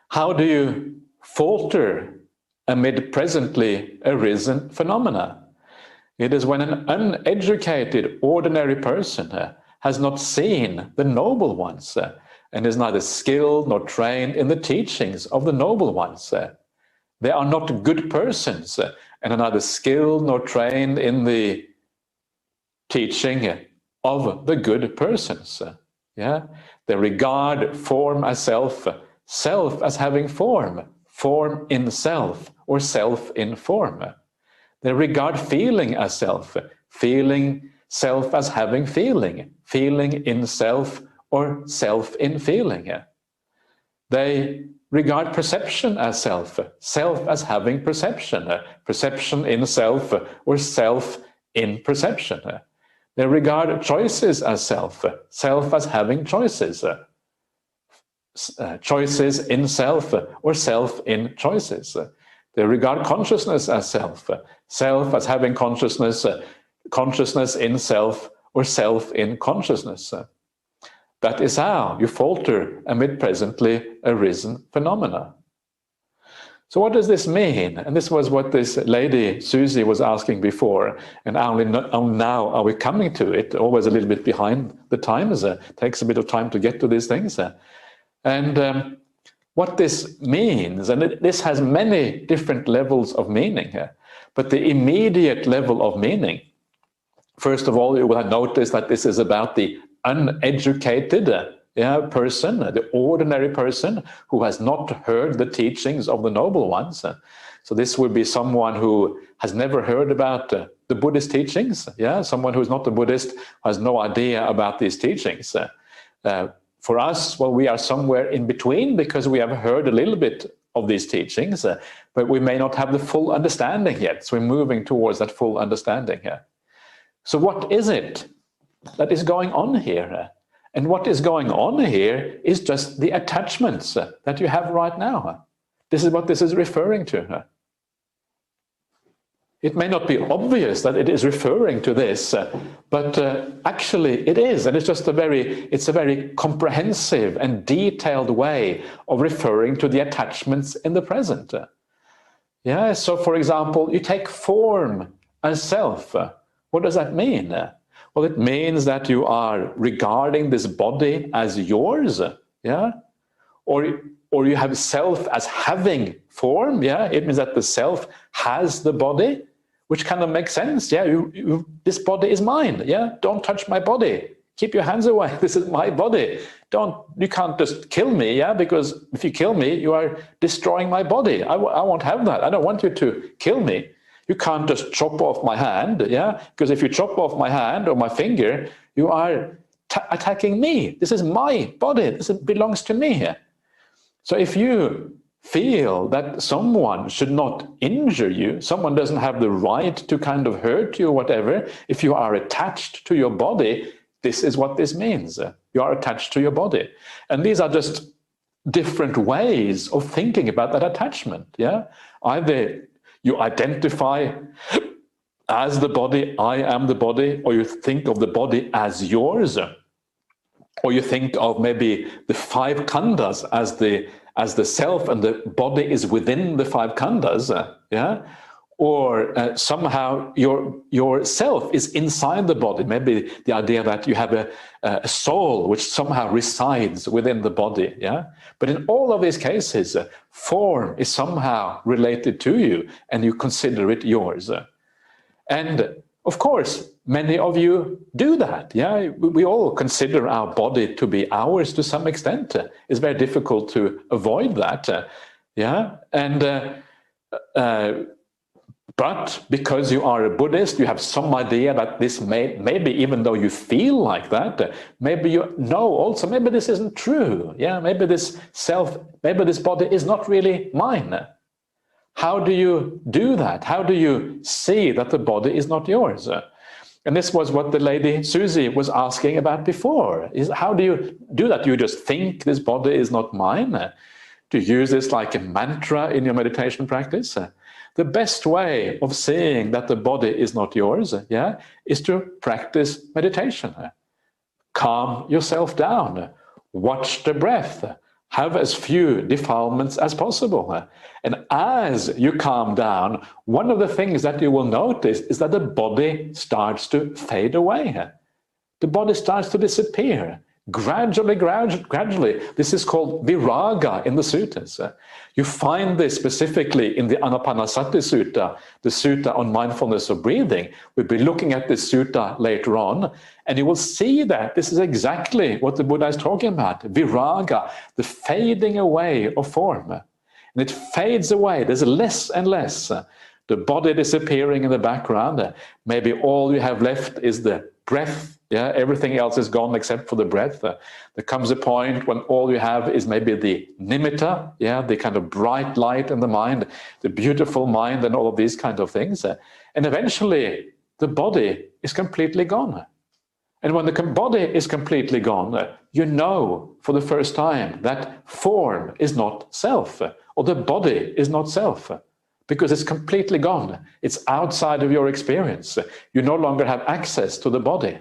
How do you falter amid presently arisen phenomena. It is when an uneducated, ordinary person has not seen the noble ones and is neither skilled nor trained in the teachings of the noble ones. They are not good persons and are neither skilled nor trained in the teaching of the good persons. Yeah, they regard form as self, self as having form, form in self, or self in form. They regard feeling as self, feeling self as having feeling, feeling in self, or self in feeling. They regard perception as self, self as having perception, perception in self, or self in perception. They regard choices as self, self as having choices, choices in self, or self in choices. They regard consciousness as self, self as having consciousness, consciousness in self, or self in consciousness. That is how you falter amid presently arisen phenomena. So what does this mean? And this was what this lady Susie was asking before, and only now are we coming to it, always a little bit behind the times. Takes a bit of time to get to these things. And what this means, and this has many different levels of meaning here, but the immediate level of meaning, first of all, you will notice that this is about the uneducated person, the ordinary person who has not heard the teachings of the noble ones. So this would be someone who has never heard about the Buddhist teachings. Yeah, someone who is not a Buddhist has no idea about these teachings. For us, well, we are somewhere in between because we have heard a little bit of these teachings, but we may not have the full understanding yet. So we're moving towards that full understanding here. So what is it that is going on here? And what is going on here is just the attachments that you have right now. This is what this is referring to. It may not be obvious that it is referring to this, but actually it is, and it's a very comprehensive and detailed way of referring to the attachments in the present. Yeah, so for example, you take form as self. What does that mean? Well, it means that you are regarding this body as yours, yeah, or you have self as having form, yeah. It means that the self has the body, which kind of makes sense, yeah. This body is mine, yeah. Don't touch my body. Keep your hands away. This is my body. You can't just kill me, yeah, because if you kill me, you are destroying my body. I won't have that. I don't want you to kill me. You can't just chop off my hand, yeah, because if you chop off my hand or my finger, you are attacking me. This is my body. This belongs to me. So if you feel that someone should not injure you, someone doesn't have the right to kind of hurt you or whatever, if you are attached to your body, this is what this means. You are attached to your body. And these are just different ways of thinking about that attachment, yeah. Either you identify as the body, I am the body, or you think of the body as yours, or you think of maybe the five khandhas as the self, and the body is within the five khandhas, yeah, or somehow your self is inside the body. Maybe the idea that you have a soul which somehow resides within the body, yeah. But in all of these cases, form is somehow related to you, and you consider it yours. And of course, many of you do that. Yeah, we all consider our body to be ours to some extent. It's very difficult to avoid that. Yeah, and but because you are a Buddhist, you have some idea that this maybe even though you feel like that, maybe you know also maybe this isn't true. Yeah, maybe this body is not really mine. How do you do that? How do you see that the body is not yours? And this was what the lady Susie was asking about before. How do you do that? Do you just think this body is not mine? Do you use this like a mantra in your meditation practice? The best way of seeing that the body is not yours, yeah, is to practice meditation. Calm yourself down. Watch the breath. Have as few defilements as possible. And as you calm down, one of the things that you will notice is that the body starts to fade away. The body starts to disappear. Gradually. This is called viraga in the suttas. You find this specifically in the Anapanasati Sutta, the sutta on mindfulness of breathing. We'll be looking at this sutta later on, and you will see that this is exactly what the Buddha is talking about. Viraga, the fading away of form. And it fades away. There's less and less. The body disappearing in the background. Maybe all you have left is the breath. Yeah, everything else is gone except for the breath. There comes a point when all you have is maybe the nimitta, yeah, the kind of bright light in the mind, the beautiful mind, and all of these kind of things. And eventually, the body is completely gone. And when the body is completely gone, you know for the first time that form is not self, or the body is not self. Because it's completely gone. It's outside of your experience. You no longer have access to the body.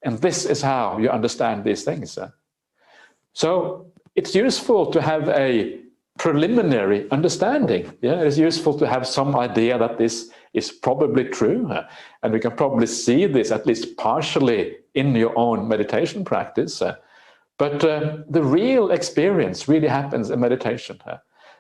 And this is how you understand these things. So it's useful to have a preliminary understanding. Yeah, it's useful to have some idea that this is probably true. And we can probably see this at least partially in your own meditation practice. But the real experience really happens in meditation.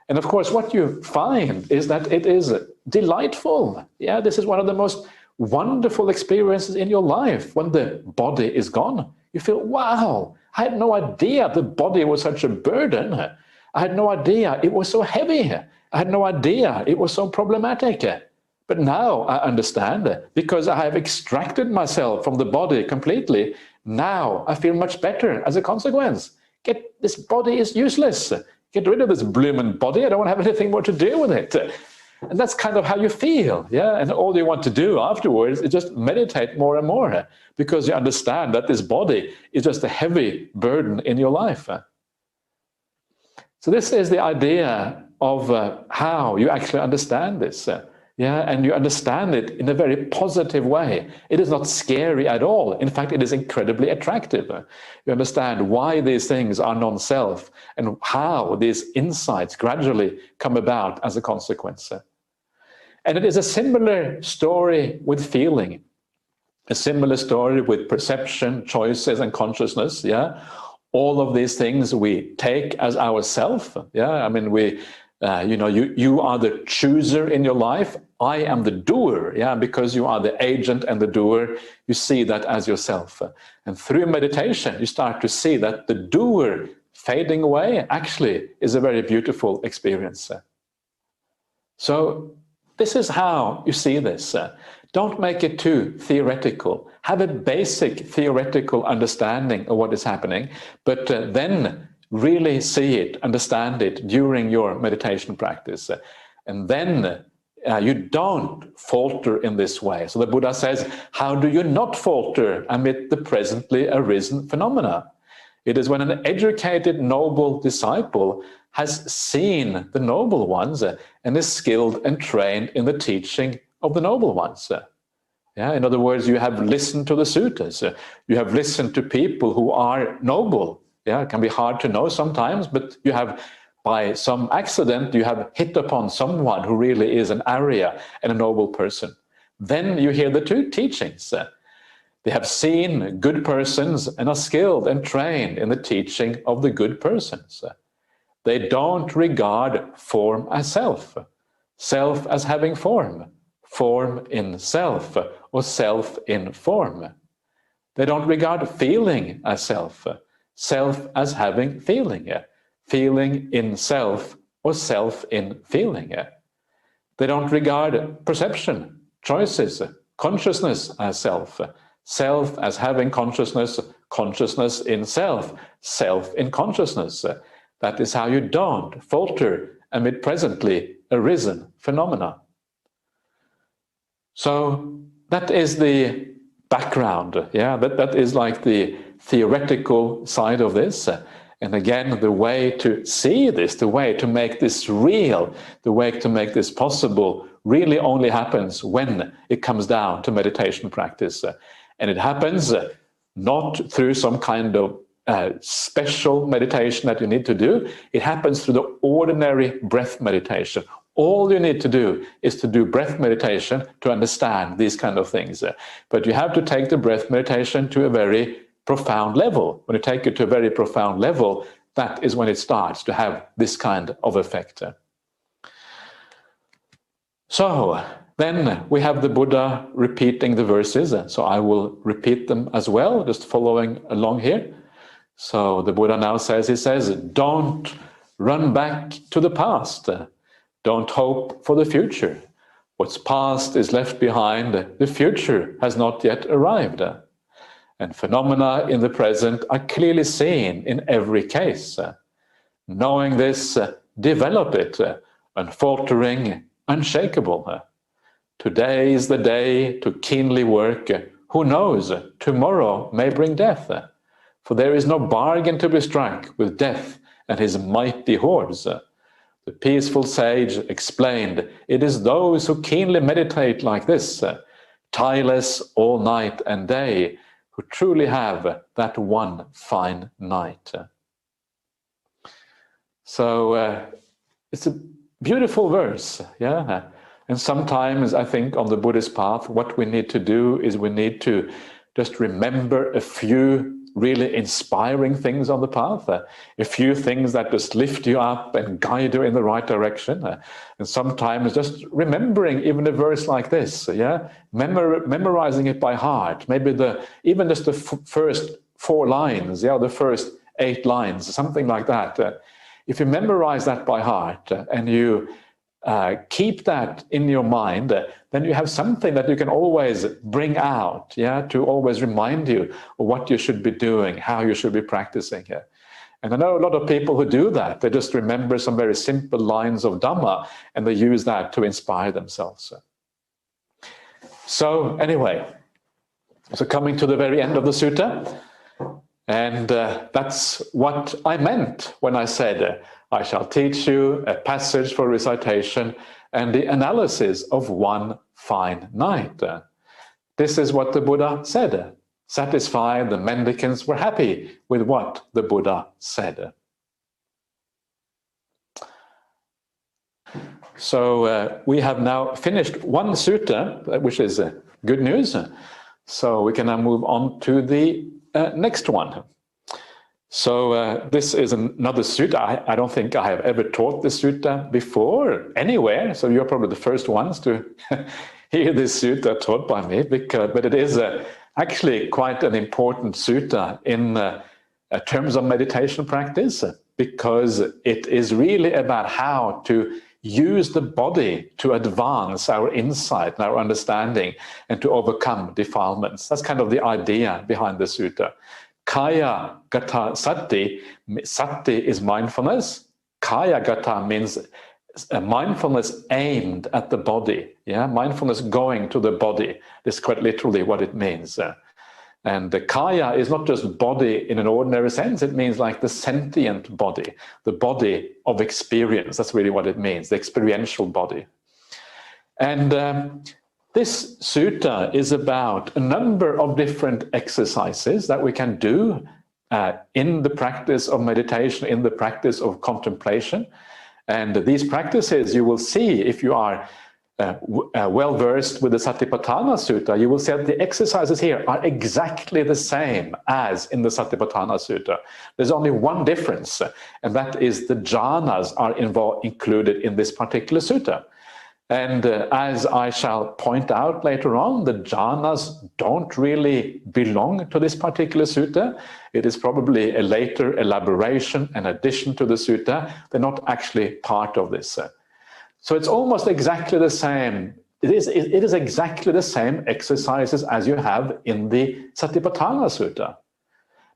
And of course, what you find is that it is delightful. Yeah, this is one of the most wonderful experiences in your life. When the body is gone, you feel, wow, I had no idea the body was such a burden. I had no idea it was so heavy. I had no idea it was so problematic. But now I understand, because I have extracted myself from the body completely. Now I feel much better as a consequence. This body is useless. Get rid of this blooming body. I don't want to have anything more to do with it. And that's kind of how you feel, yeah? And all you want to do afterwards is just meditate more and more, because you understand that this body is just a heavy burden in your life. So this is the idea of how you actually understand this. Yeah, and you understand it in a very positive way. It is not scary at all. In fact, it is incredibly attractive. You understand why these things are non-self and how these insights gradually come about as a consequence. And it is a similar story with feeling, a similar story with perception, choices, and consciousness. Yeah, all of these things we take as ourself. Yeah, I mean, you are the chooser in your life. I am the doer, yeah, because you are the agent and the doer, you see that as yourself. And through meditation, you start to see that the doer fading away actually is a very beautiful experience. So this is how you see this. Don't make it too theoretical. Have a basic theoretical understanding of what is happening, but then really see it, understand it during your meditation practice. And then you don't falter in this way. So the Buddha says, how do you not falter amid the presently arisen phenomena? It is when an educated noble disciple has seen the noble ones and is skilled and trained in the teaching of the noble ones. Yeah, in other words, you have listened to the suttas. You have listened to people who are noble. Yeah, it can be hard to know sometimes, but you have, by some accident, you have hit upon someone who really is an Arya and a noble person. Then you hear the two teachings. They have seen good persons and are skilled and trained in the teaching of the good persons. They don't regard form as self, self as having form, form in self, or self in form. They don't regard feeling as self, self as having feeling, feeling in self, or self in feeling. They don't regard perception, choices, consciousness as self, self as having consciousness, consciousness in self, self in consciousness. That is how you don't falter amid presently arisen phenomena. So that is the background, yeah, that is like the theoretical side of this. And again, the way to see this, the way to make this real, the way to make this possible really only happens when it comes down to meditation practice. And it happens not through some kind of special meditation that you need to do. It happens through the ordinary breath meditation. All you need to do is to do breath meditation to understand these kind of things. But you have to take the breath meditation to a very profound level. When you take it to a very profound level, that is when it starts to have this kind of effect. So then we have the Buddha repeating the verses. So I will repeat them as well, just following along here. So the Buddha now says, he says, don't run back to the past. Don't hope for the future. What's past is left behind. The future has not yet arrived. And phenomena in the present are clearly seen in every case. Knowing this, develop it, unfaltering, unshakable. Today is the day to keenly work. Who knows, tomorrow may bring death. For there is no bargain to be struck with death and his mighty hordes. The peaceful sage explained, it is those who keenly meditate like this, tireless all night and day, who truly have that one fine night. So it's a beautiful verse, yeah? And sometimes I think on the Buddhist path, what we need to do is we need to just remember a few really inspiring things on the path, a few things that just lift you up and guide you in the right direction. And sometimes just remembering even a verse like this, yeah, memorizing it by heart, maybe even just the first 4 lines, yeah, the first 8 lines, something like that. If you memorize that by heart and you keep that in your mind, then you have something that you can always bring out, yeah, to always remind you of what you should be doing, how you should be practicing here. And I know a lot of people who do that. They just remember some very simple lines of Dhamma and they use that to inspire themselves. So anyway, so coming to the very end of the sutta, and that's what I meant when I said, I shall teach you a passage for recitation and the analysis of one fine night. This is what the Buddha said. Satisfied, the mendicants were happy with what the Buddha said. So we have now finished one sutta, which is good news. So we can now move on to the next one. So this is another sutta. I don't think I have ever taught this sutta before anywhere. So you're probably the first ones to hear this sutta taught by me. But it is actually quite an important sutta in terms of meditation practice, because it is really about how to use the body to advance our insight and our understanding and to overcome defilements. That's kind of the idea behind the sutta. Kaya gata sati, sati is mindfulness. Kaya gata means mindfulness aimed at the body. Yeah, mindfulness going to the body. This is quite literally what it means. And the kaya is not just body in an ordinary sense. It means like the sentient body, the body of experience. That's really what it means, the experiential body. And this sutta is about a number of different exercises that we can do in the practice of meditation, in the practice of contemplation. And these practices you will see if you are well versed with the Satipatthana Sutta, you will see that the exercises here are exactly the same as in the Satipatthana Sutta. There's only one difference, and that is the jhanas are included in this particular sutta. And as I shall point out later on, the jhanas don't really belong to this particular sutta. It is probably a later elaboration and addition to the sutta. They're not actually part of this. So it's almost exactly the same. It is exactly the same exercises as you have in the Satipatthana Sutta.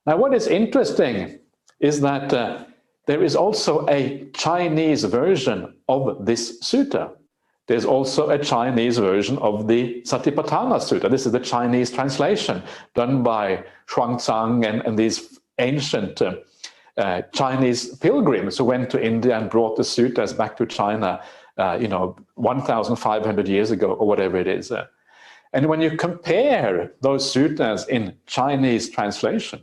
Now, what is interesting is that there is also a Chinese version of this sutta. There's also a Chinese version of the Satipatthana Sutta. This is the Chinese translation done by Xuanzang and these ancient Chinese pilgrims who went to India and brought the suttas back to China, 1,500 years ago or whatever it is. And when you compare those suttas in Chinese translation,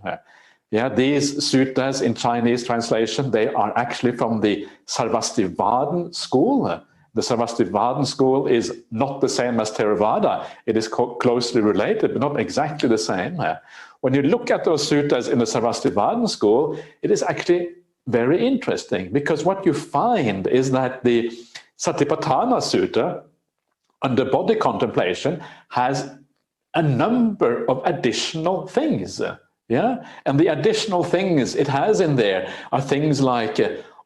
Yeah, these suttas in Chinese translation, they are actually from the Sarvastivadin school. The Sarvastivadin school is not the same as Theravada. It is closely related, but not exactly the same. When you look at those suttas in the Sarvastivadin school, it is actually very interesting, because what you find is that the Satipatthana Sutta, under body contemplation, has a number of additional things. Yeah, and the additional things it has in there are things like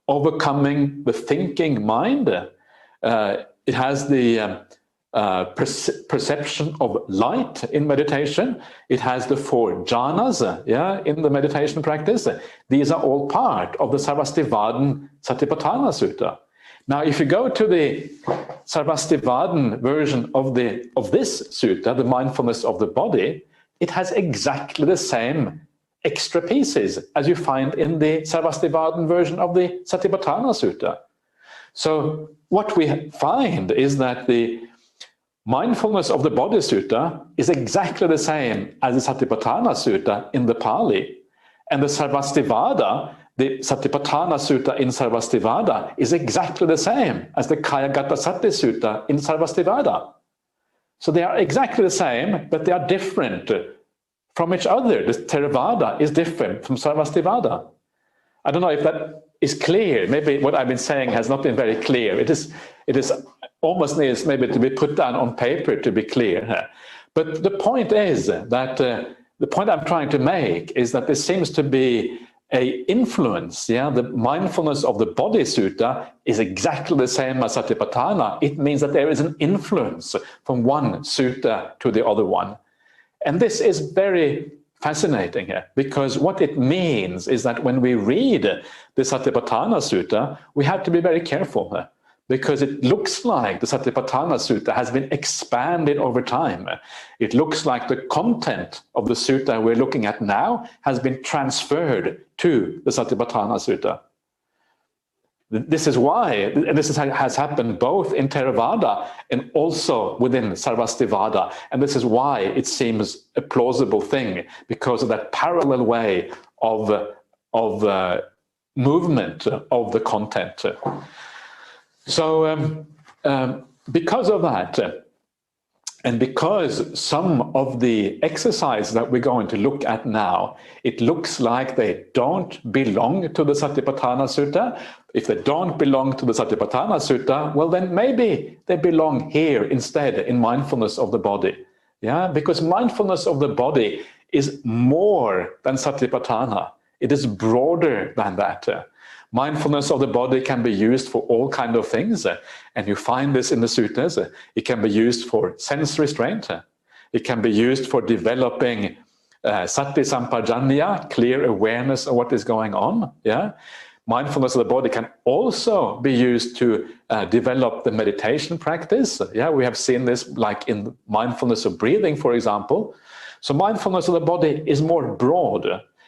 overcoming the thinking mind. It has the perception of light in meditation. It has the 4 jhanas, yeah, in the meditation practice. These are all part of the Sarvastivadin Satipatthana Sutta. Now, if you go to the Sarvastivadin version of this sutta, the mindfulness of the body, it has exactly the same extra pieces as you find in the Sarvastivadin version of the Satipatthana Sutta. So what we find is that the mindfulness of the body sutta is exactly the same as the Satipatthana Sutta in the Pali. And the Sarvastivada, the Satipatthana Sutta in Sarvastivada, is exactly the same as the Kayagata Sati Sutta in Sarvastivada. So they are exactly the same, but they are different from each other. The Theravada is different from Sarvastivada. I don't know if that is clear. Maybe what I've been saying has not been very clear. It is almost needs maybe to be put down on paper to be clear. But the point is that the point I'm trying to make is that there seems to be a influence. Yeah, the mindfulness of the body sutta is exactly the same as Satipatthana. It means that there is an influence from one sutta to the other one. And this is very fascinating here, because what it means is that when we read the Satipatthana Sutta, we have to be very careful, because it looks like the Satipatthana Sutta has been expanded over time. It looks like the content of the sutta we're looking at now has been transferred to the Satipatthana Sutta. This is why, and this has happened both in Theravada and also within Sarvastivada, and this is why it seems a plausible thing, because of that parallel way of movement of the content. So because of that, and because some of the exercises that we're going to look at now, it looks like they don't belong to the Satipatthana Sutta. If they don't belong to the Satipatthana Sutta, well, then maybe they belong here instead in mindfulness of the body. Yeah, because mindfulness of the body is more than Satipatthana. It is broader than that. Mindfulness of the body can be used for all kinds of things, and you find this in the suttas. It can be used for sense restraint. It can be used for developing sati sampajanya, clear awareness of what is going on. Yeah, mindfulness of the body can also be used to develop the meditation practice. Yeah, we have seen this like in mindfulness of breathing, for example. So mindfulness of the body is more broad.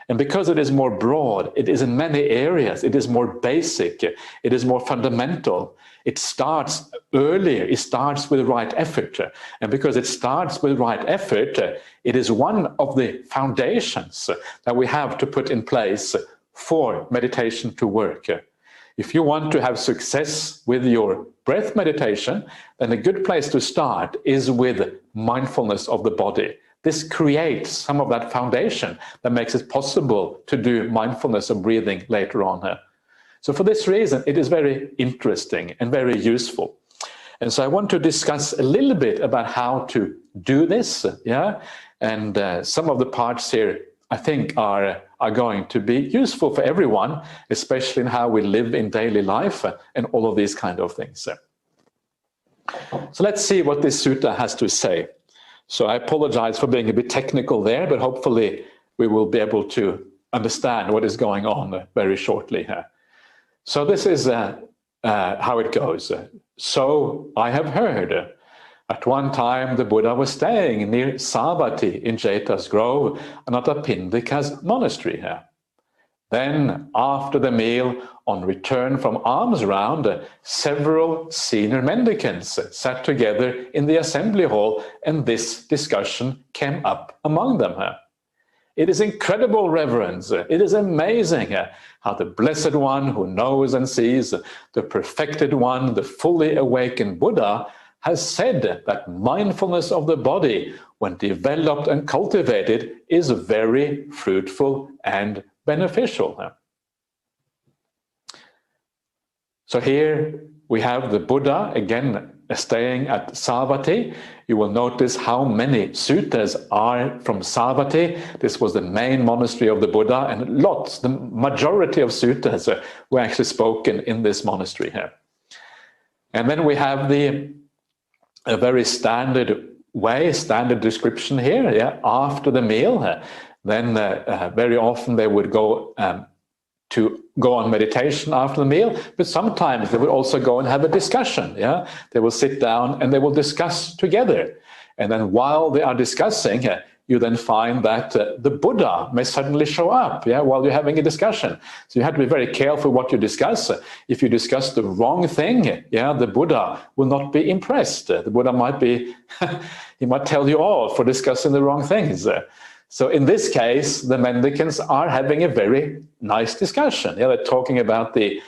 And because it is more broad, it is in many areas, it is more basic, it is more fundamental. It starts earlier, it starts with right effort. And because it starts with right effort, it is one of the foundations that we have to put in place for meditation to work. If you want to have success with your breath meditation, then a good place to start is with mindfulness of the body. This creates some of that foundation that makes it possible to do mindfulness of breathing later on. So for this reason, it is very interesting and very useful. And so I want to discuss a little bit about how to do this. Yeah, and some of the parts here, I think, are going to be useful for everyone, especially in how we live in daily life and all of these kind of things. So let's see what this sutta has to say. So I apologize for being a bit technical there, but hopefully we will be able to understand what is going on very shortly here. So this is how it goes. So I have heard, at one time the Buddha was staying near Savatthi in Jeta's Grove, Anathapindika's monastery here. Then, after the meal, on return from alms round, several senior mendicants sat together in the assembly hall, and this discussion came up among them. It is incredible reverence. It is amazing how the Blessed One who knows and sees, the perfected one, the fully awakened Buddha, has said that mindfulness of the body, when developed and cultivated, is very fruitful and beneficial. So here we have the Buddha, again, staying at Savatthi. You will notice how many suttas are from Savatthi. This was the main monastery of the Buddha, and lots, the majority of suttas were actually spoken in this monastery here. And then we have a very standard way, standard description here, yeah, after the meal. Then very often they would go on meditation after the meal, but sometimes they will also go and have a discussion. Yeah, they will sit down and they will discuss together. And then while they are discussing, you then find that the Buddha may suddenly show up, yeah, while you're having a discussion. So you have to be very careful what you discuss. If you discuss the wrong thing, yeah, the Buddha will not be impressed. The Buddha might be, he might tell you off for discussing the wrong things. So in this case, the mendicants are having a very nice discussion. Yeah, they're talking about the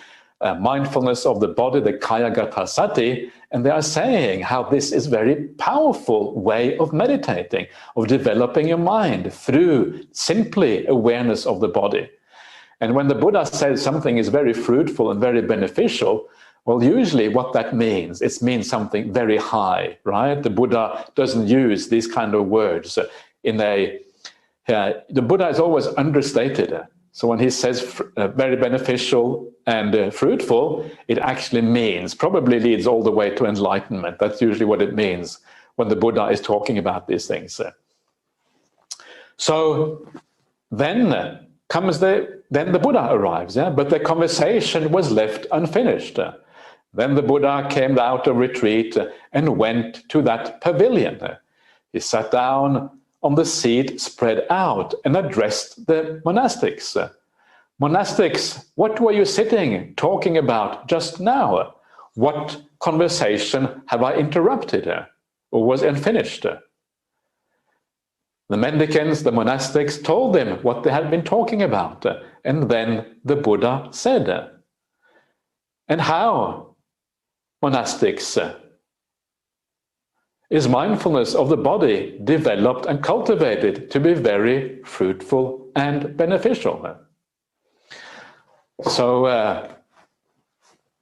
mindfulness of the body, the Kayagata Sati, and they are saying how this is a very powerful way of meditating, of developing your mind through simply awareness of the body. And when the Buddha says something is very fruitful and very beneficial, well, usually what that means, it means something very high, right? The Buddha doesn't use these kind of words in a the Buddha is always understated. So when he says very beneficial and fruitful, it actually means, probably leads all the way to enlightenment. That's usually what it means when the Buddha is talking about these things. So then the Buddha arrives, yeah? But the conversation was left unfinished. Then the Buddha came out of retreat and went to that pavilion. He sat down on the seat spread out and addressed the monastics. Monastics, what were you sitting talking about just now? What conversation have I interrupted or was unfinished? The mendicants, the monastics, told them what they had been talking about, and then the Buddha said, and how, monastics, is mindfulness of the body developed and cultivated to be very fruitful and beneficial? So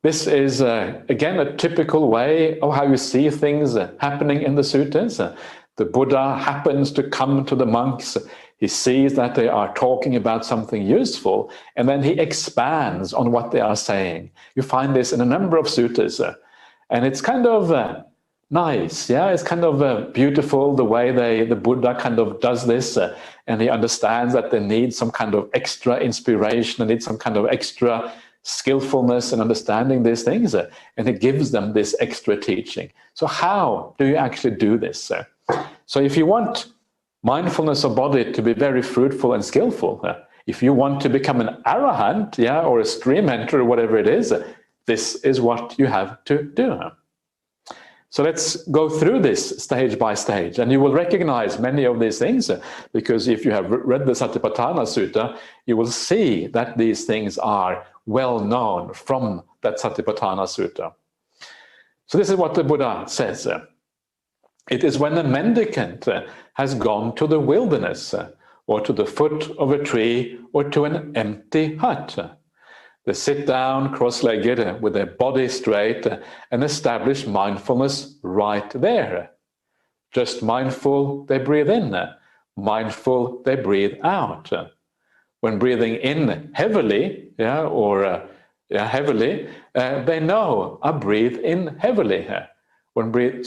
this is, again, a typical way of how you see things happening in the suttas. The Buddha happens to come to the monks. He sees that they are talking about something useful, and then he expands on what they are saying. You find this in a number of suttas, and it's kind of nice, yeah. It's kind of beautiful the way the Buddha kind of does this, and he understands that they need some kind of extra inspiration, they need some kind of extra skillfulness in understanding these things, and he gives them this extra teaching. So how do you actually do this? So if you want mindfulness of body to be very fruitful and skillful, if you want to become an arahant, yeah, or a stream enter, or whatever it is, this is what you have to do. So let's go through this stage by stage, and you will recognize many of these things, because if you have read the Satipatthana Sutta, you will see that these things are well known from that Satipatthana Sutta. So this is what the Buddha says. It is when a mendicant has gone to the wilderness, or to the foot of a tree, or to an empty hut. They sit down cross-legged with their body straight and establish mindfulness right there. Just mindful, they breathe in. Mindful, they breathe out. When breathing in heavily, heavily, they know I breathe in heavily. When breathing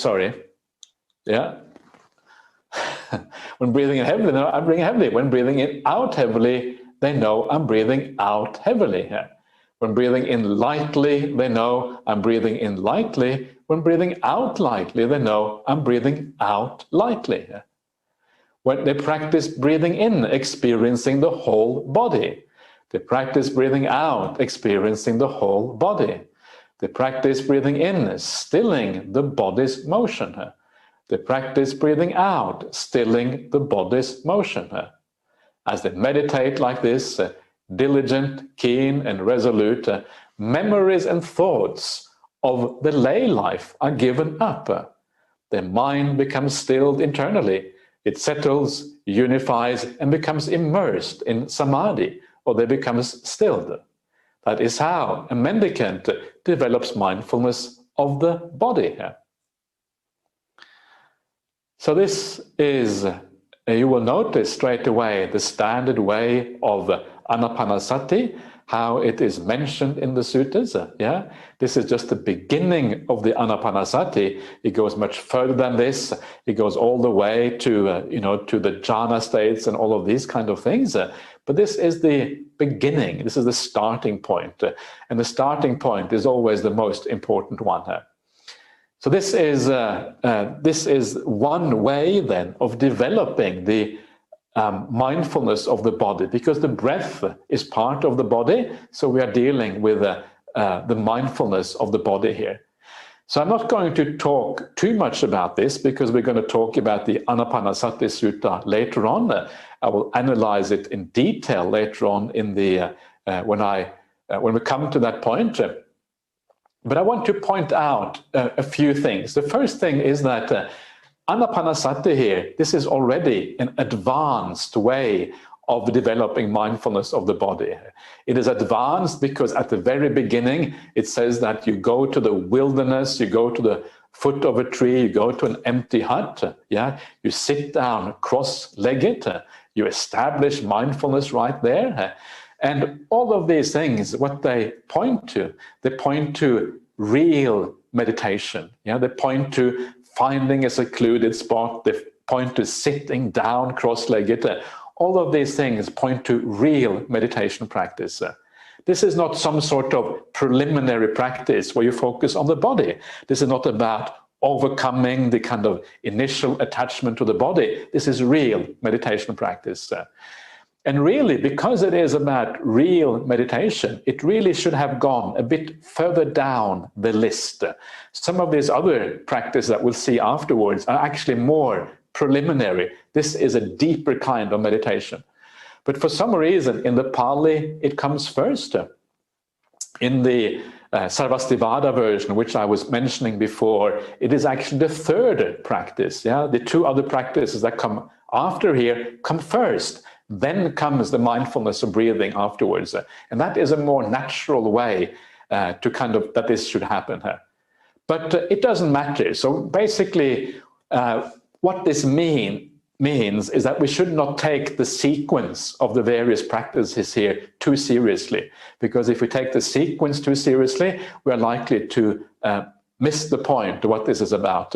in heavily, they know I'm breathing heavily. When breathing in out heavily, they know I'm breathing out heavily. When breathing in lightly, they know I'm breathing in lightly. When breathing out lightly, they know I'm breathing out lightly. When they practice breathing in, experiencing the whole body. They practice breathing out, experiencing the whole body. They practice breathing in, stilling the body's motion. They practice breathing out, stilling the body's motion. as they meditate like this, diligent, keen, and resolute, memories and thoughts of the lay life are given up. Their mind becomes stilled internally. It settles, unifies, and becomes immersed in samadhi, or they become stilled. That is how a mendicant develops mindfulness of the body. So this is, you will notice straight away, the standard way of anapanasati, how it is mentioned in the suttas. This is just the beginning of the anapanasati. It goes much further than this. It goes all the way to to the jhana states and all of these kind of things. But this is the beginning. This is the starting point, and the starting point is always the most important one. So this is one way then of developing the mindfulness of the body, because the breath is part of the body. So we are dealing with the mindfulness of the body here. So I'm not going to talk too much about this, because we're going to talk about the Anapanasati Sutta later on. I will analyze it in detail later on in the when we come to that point. But I want to point out a few things. The first thing is that Anapanasati here, this is already an advanced way of developing mindfulness of the body. It is advanced because at the very beginning, it says that you go to the wilderness, you go to the foot of a tree, you go to an empty hut, you sit down cross-legged, you establish mindfulness right there. And all of these things, what they point to real meditation. They point to finding a secluded spot, they point to sitting down cross-legged. All of these things point to real meditation practice. This is not some sort of preliminary practice where you focus on the body. This is not about overcoming the kind of initial attachment to the body. This is real meditation practice. And really, because it is about real meditation, it really should have gone a bit further down the list. Some of these other practices that we'll see afterwards are actually more preliminary. This is a deeper kind of meditation. But for some reason, in the Pali, it comes first. In the Sarvastivada version, which I was mentioning before, it is actually the third practice. The two other practices that come after here come first. Then comes the mindfulness of breathing afterwards. And that is a more natural way that this should happen here. But it doesn't matter. So basically, what this means is that we should not take the sequence of the various practices here too seriously. Because if we take the sequence too seriously, we're likely to miss the point of what this is about.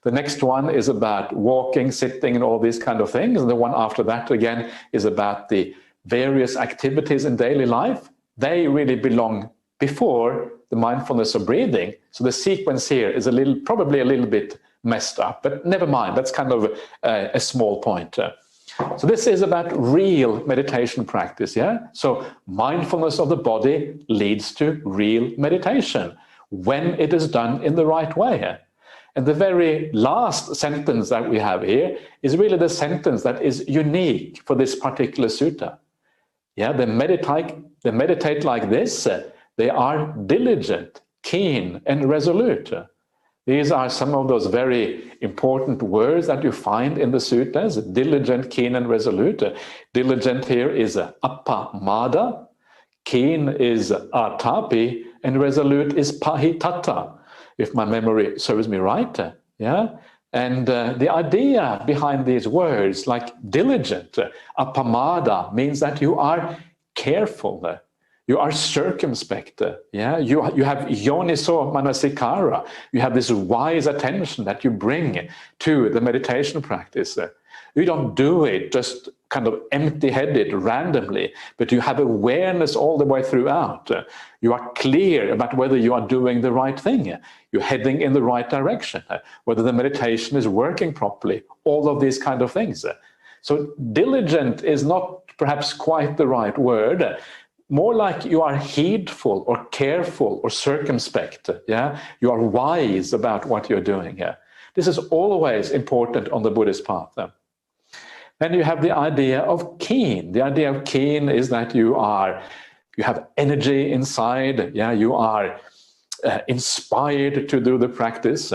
The next one is about walking, sitting, and all these kind of things. And the one after that, again, is about the various activities in daily life. They really belong before the mindfulness of breathing. So the sequence here is probably a little bit messed up, but never mind. That's kind of a small point. So this is about real meditation practice, So mindfulness of the body leads to real meditation when it is done in the right way. And the very last sentence that we have here is really the sentence that is unique for this particular sutta. They meditate like this. They are diligent, keen, and resolute. These are some of those very important words that you find in the suttas: diligent, keen, and resolute. Diligent here is appamada, keen is atapi, and resolute is pahitata, if my memory serves me right. And the idea behind these words, like diligent, appamada, means that you are careful, you are circumspect, you have yoniso manasikara, you have this wise attention that you bring to the meditation practice. You don't do it just kind of empty-headed randomly, but you have awareness all the way throughout. You are clear about whether you are doing the right thing, you're heading in the right direction, whether the meditation is working properly, all of these kind of things. So diligent is not perhaps quite the right word. More like you are heedful or careful or circumspect. You are wise about what you're doing. This is always important on the Buddhist path. Then you have the idea of keen. The idea of keen is that you have energy inside. Yeah, you are inspired to do the practice.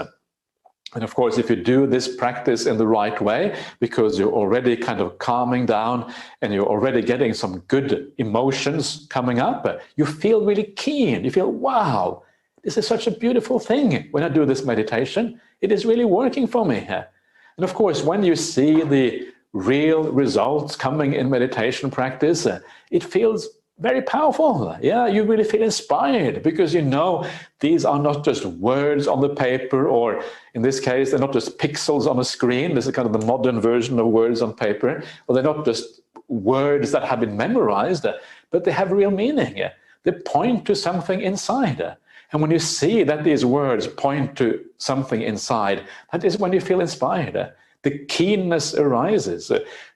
And of course, if you do this practice in the right way, because you're already kind of calming down and you're already getting some good emotions coming up, you feel really keen. You feel, wow, this is such a beautiful thing when I do this meditation. It is really working for me. And of course, when you see the real results coming in meditation practice, it feels very powerful. Yeah, you really feel inspired because you know these are not just words on the paper, or in this case, they're not just pixels on a screen. This is kind of the modern version of words on paper. Or they're not just words that have been memorized, but they have real meaning. They point to something inside. And when you see that these words point to something inside, that is when you feel inspired. The keenness arises.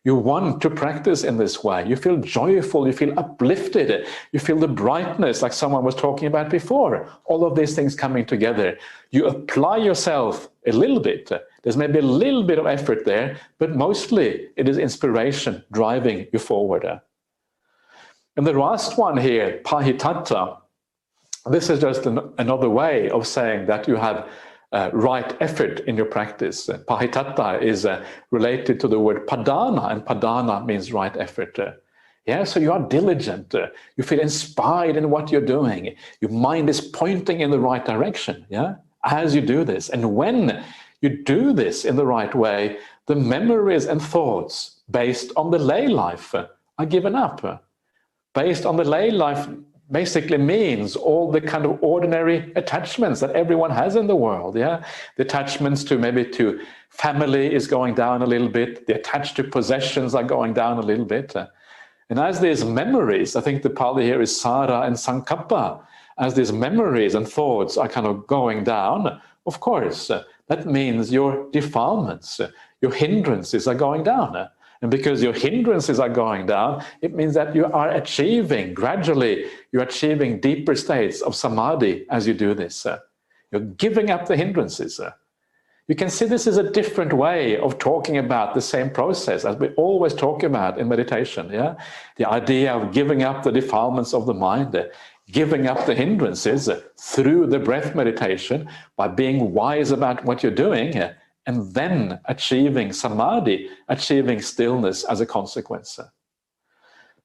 You want to practice in this way. You feel joyful, you feel uplifted, you feel the brightness like someone was talking about before. All of these things coming together. You apply yourself a little bit. There's maybe a little bit of effort there, but mostly it is inspiration driving you forward. And the last one here, pahitatta, this is just another way of saying that you have right effort in your practice. Pahitatta is related to the word padana, and padana means right effort. Yeah, so you are diligent. You feel inspired in what you're doing. Your mind is pointing in the right direction. Yeah, as you do this, and when you do this in the right way, the memories and thoughts based on the lay life are given up. Based on the lay life basically means all the kind of ordinary attachments that everyone has in the world. Yeah, the attachments to maybe to family is going down a little bit. The attached to possessions are going down a little bit. And as these memories, I think the Pali here is sara and sankappa, as these memories and thoughts are kind of going down, of course, that means your defilements, your hindrances are going down. And because your hindrances are going down, it means that you are achieving, gradually, you're achieving deeper states of samadhi as you do this. You're giving up the hindrances. You can see this is a different way of talking about the same process as we always talk about in meditation. Yeah, the idea of giving up the defilements of the mind, giving up the hindrances through the breath meditation by being wise about what you're doing, and then achieving samadhi, achieving stillness as a consequence.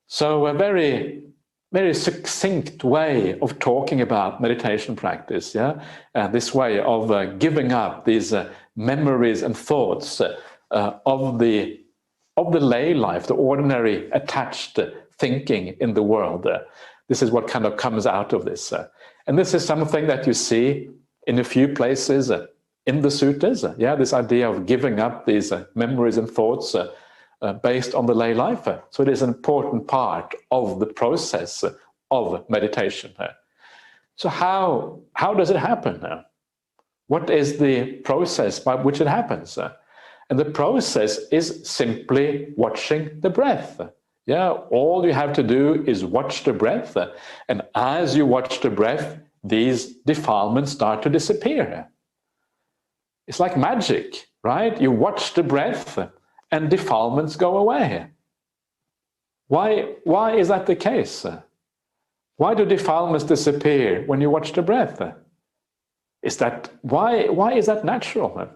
So a very, very succinct way of talking about meditation practice, yeah? This way of giving up these memories and thoughts of the lay life, the ordinary attached thinking in the world. This is what kind of comes out of this. And this is something that you see in a few places in the suttas, yeah, this idea of giving up these memories and thoughts based on the lay life. So it is an important part of the process of meditation. So how does it happen? What is the process by which it happens? And the process is simply watching the breath. Yeah, all you have to do is watch the breath, and as you watch the breath, these defilements start to disappear. It's like magic, right? You watch the breath and defilements go away. Why is that the case? Why do defilements disappear when you watch the breath? Why is that natural?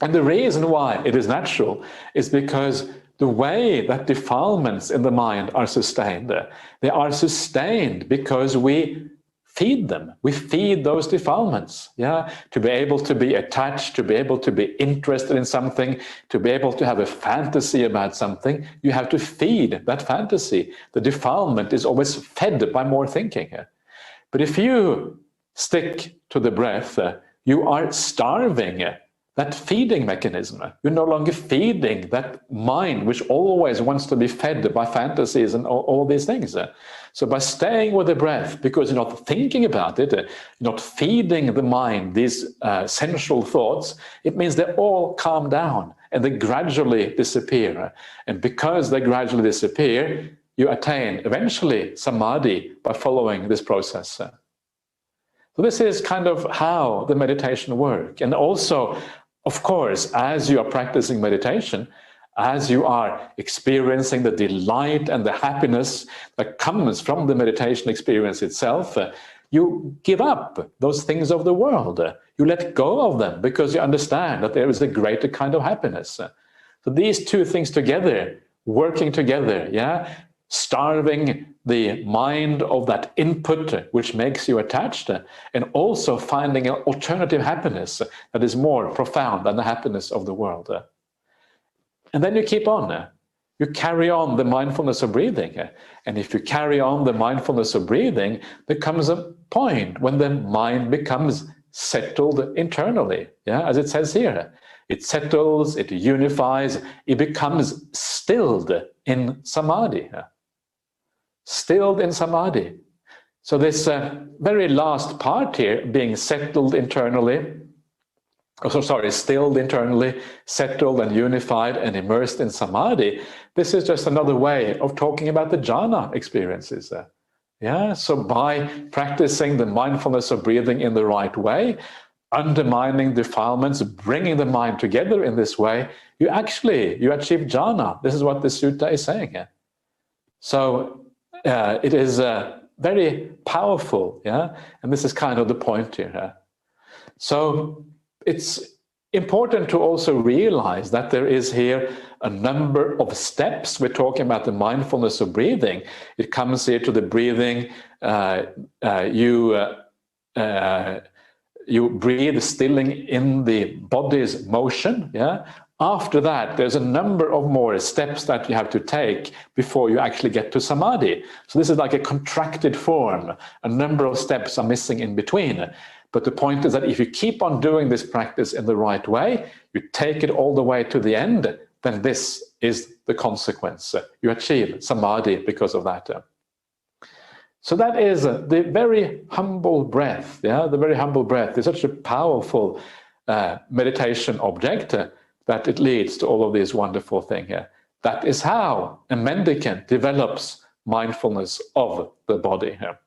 And the reason why it is natural is because the way that defilements in the mind are sustained, they are sustained because we feed them. We feed those defilements, yeah? To be able to be attached, to be able to be interested in something, to be able to have a fantasy about something, you have to feed that fantasy. The defilement is always fed by more thinking. But if you stick to the breath, you are starving that feeding mechanism. You're no longer feeding that mind which always wants to be fed by fantasies and all these things. So by staying with the breath, because you're not thinking about it, you're not feeding the mind these sensual thoughts, it means they all calm down and they gradually disappear. And because they gradually disappear, you attain eventually samadhi by following this process. So this is kind of how the meditation works. And also, of course, as you are practicing meditation, as you are experiencing the delight and the happiness that comes from the meditation experience itself, you give up those things of the world. You let go of them because you understand that there is a greater kind of happiness. So these two things together, working together, yeah, starving the mind of that input which makes you attached, and also finding an alternative happiness that is more profound than the happiness of the world. And then you keep on. You carry on the mindfulness of breathing. And if you carry on the mindfulness of breathing, there comes a point when the mind becomes settled internally, yeah, as it says here. It settles, it unifies, it becomes stilled in samadhi. Stilled in samadhi. So this very last part here, being settled internally, stilled internally, settled and unified and immersed in samadhi, this is just another way of talking about the jhana experiences. Yeah, so by practicing the mindfulness of breathing in the right way, undermining defilements, bringing the mind together in this way, you achieve jhana. This is what the sutta is saying here. So it is very powerful, yeah, and this is kind of the point here. So it's important to also realize that there is here a number of steps. We're talking about the mindfulness of breathing. It comes here to the breathing. You breathe stilling in the body's motion. Yeah. After that, there's a number of more steps that you have to take before you actually get to samadhi. So this is like a contracted form. A number of steps are missing in between. But the point is that if you keep on doing this practice in the right way, you take it all the way to the end, then this is the consequence. You achieve samadhi because of that. So that is the very humble breath. Yeah, the very humble breath is such a powerful meditation object that it leads to all of these wonderful things here. That is how a mendicant develops mindfulness of the body here.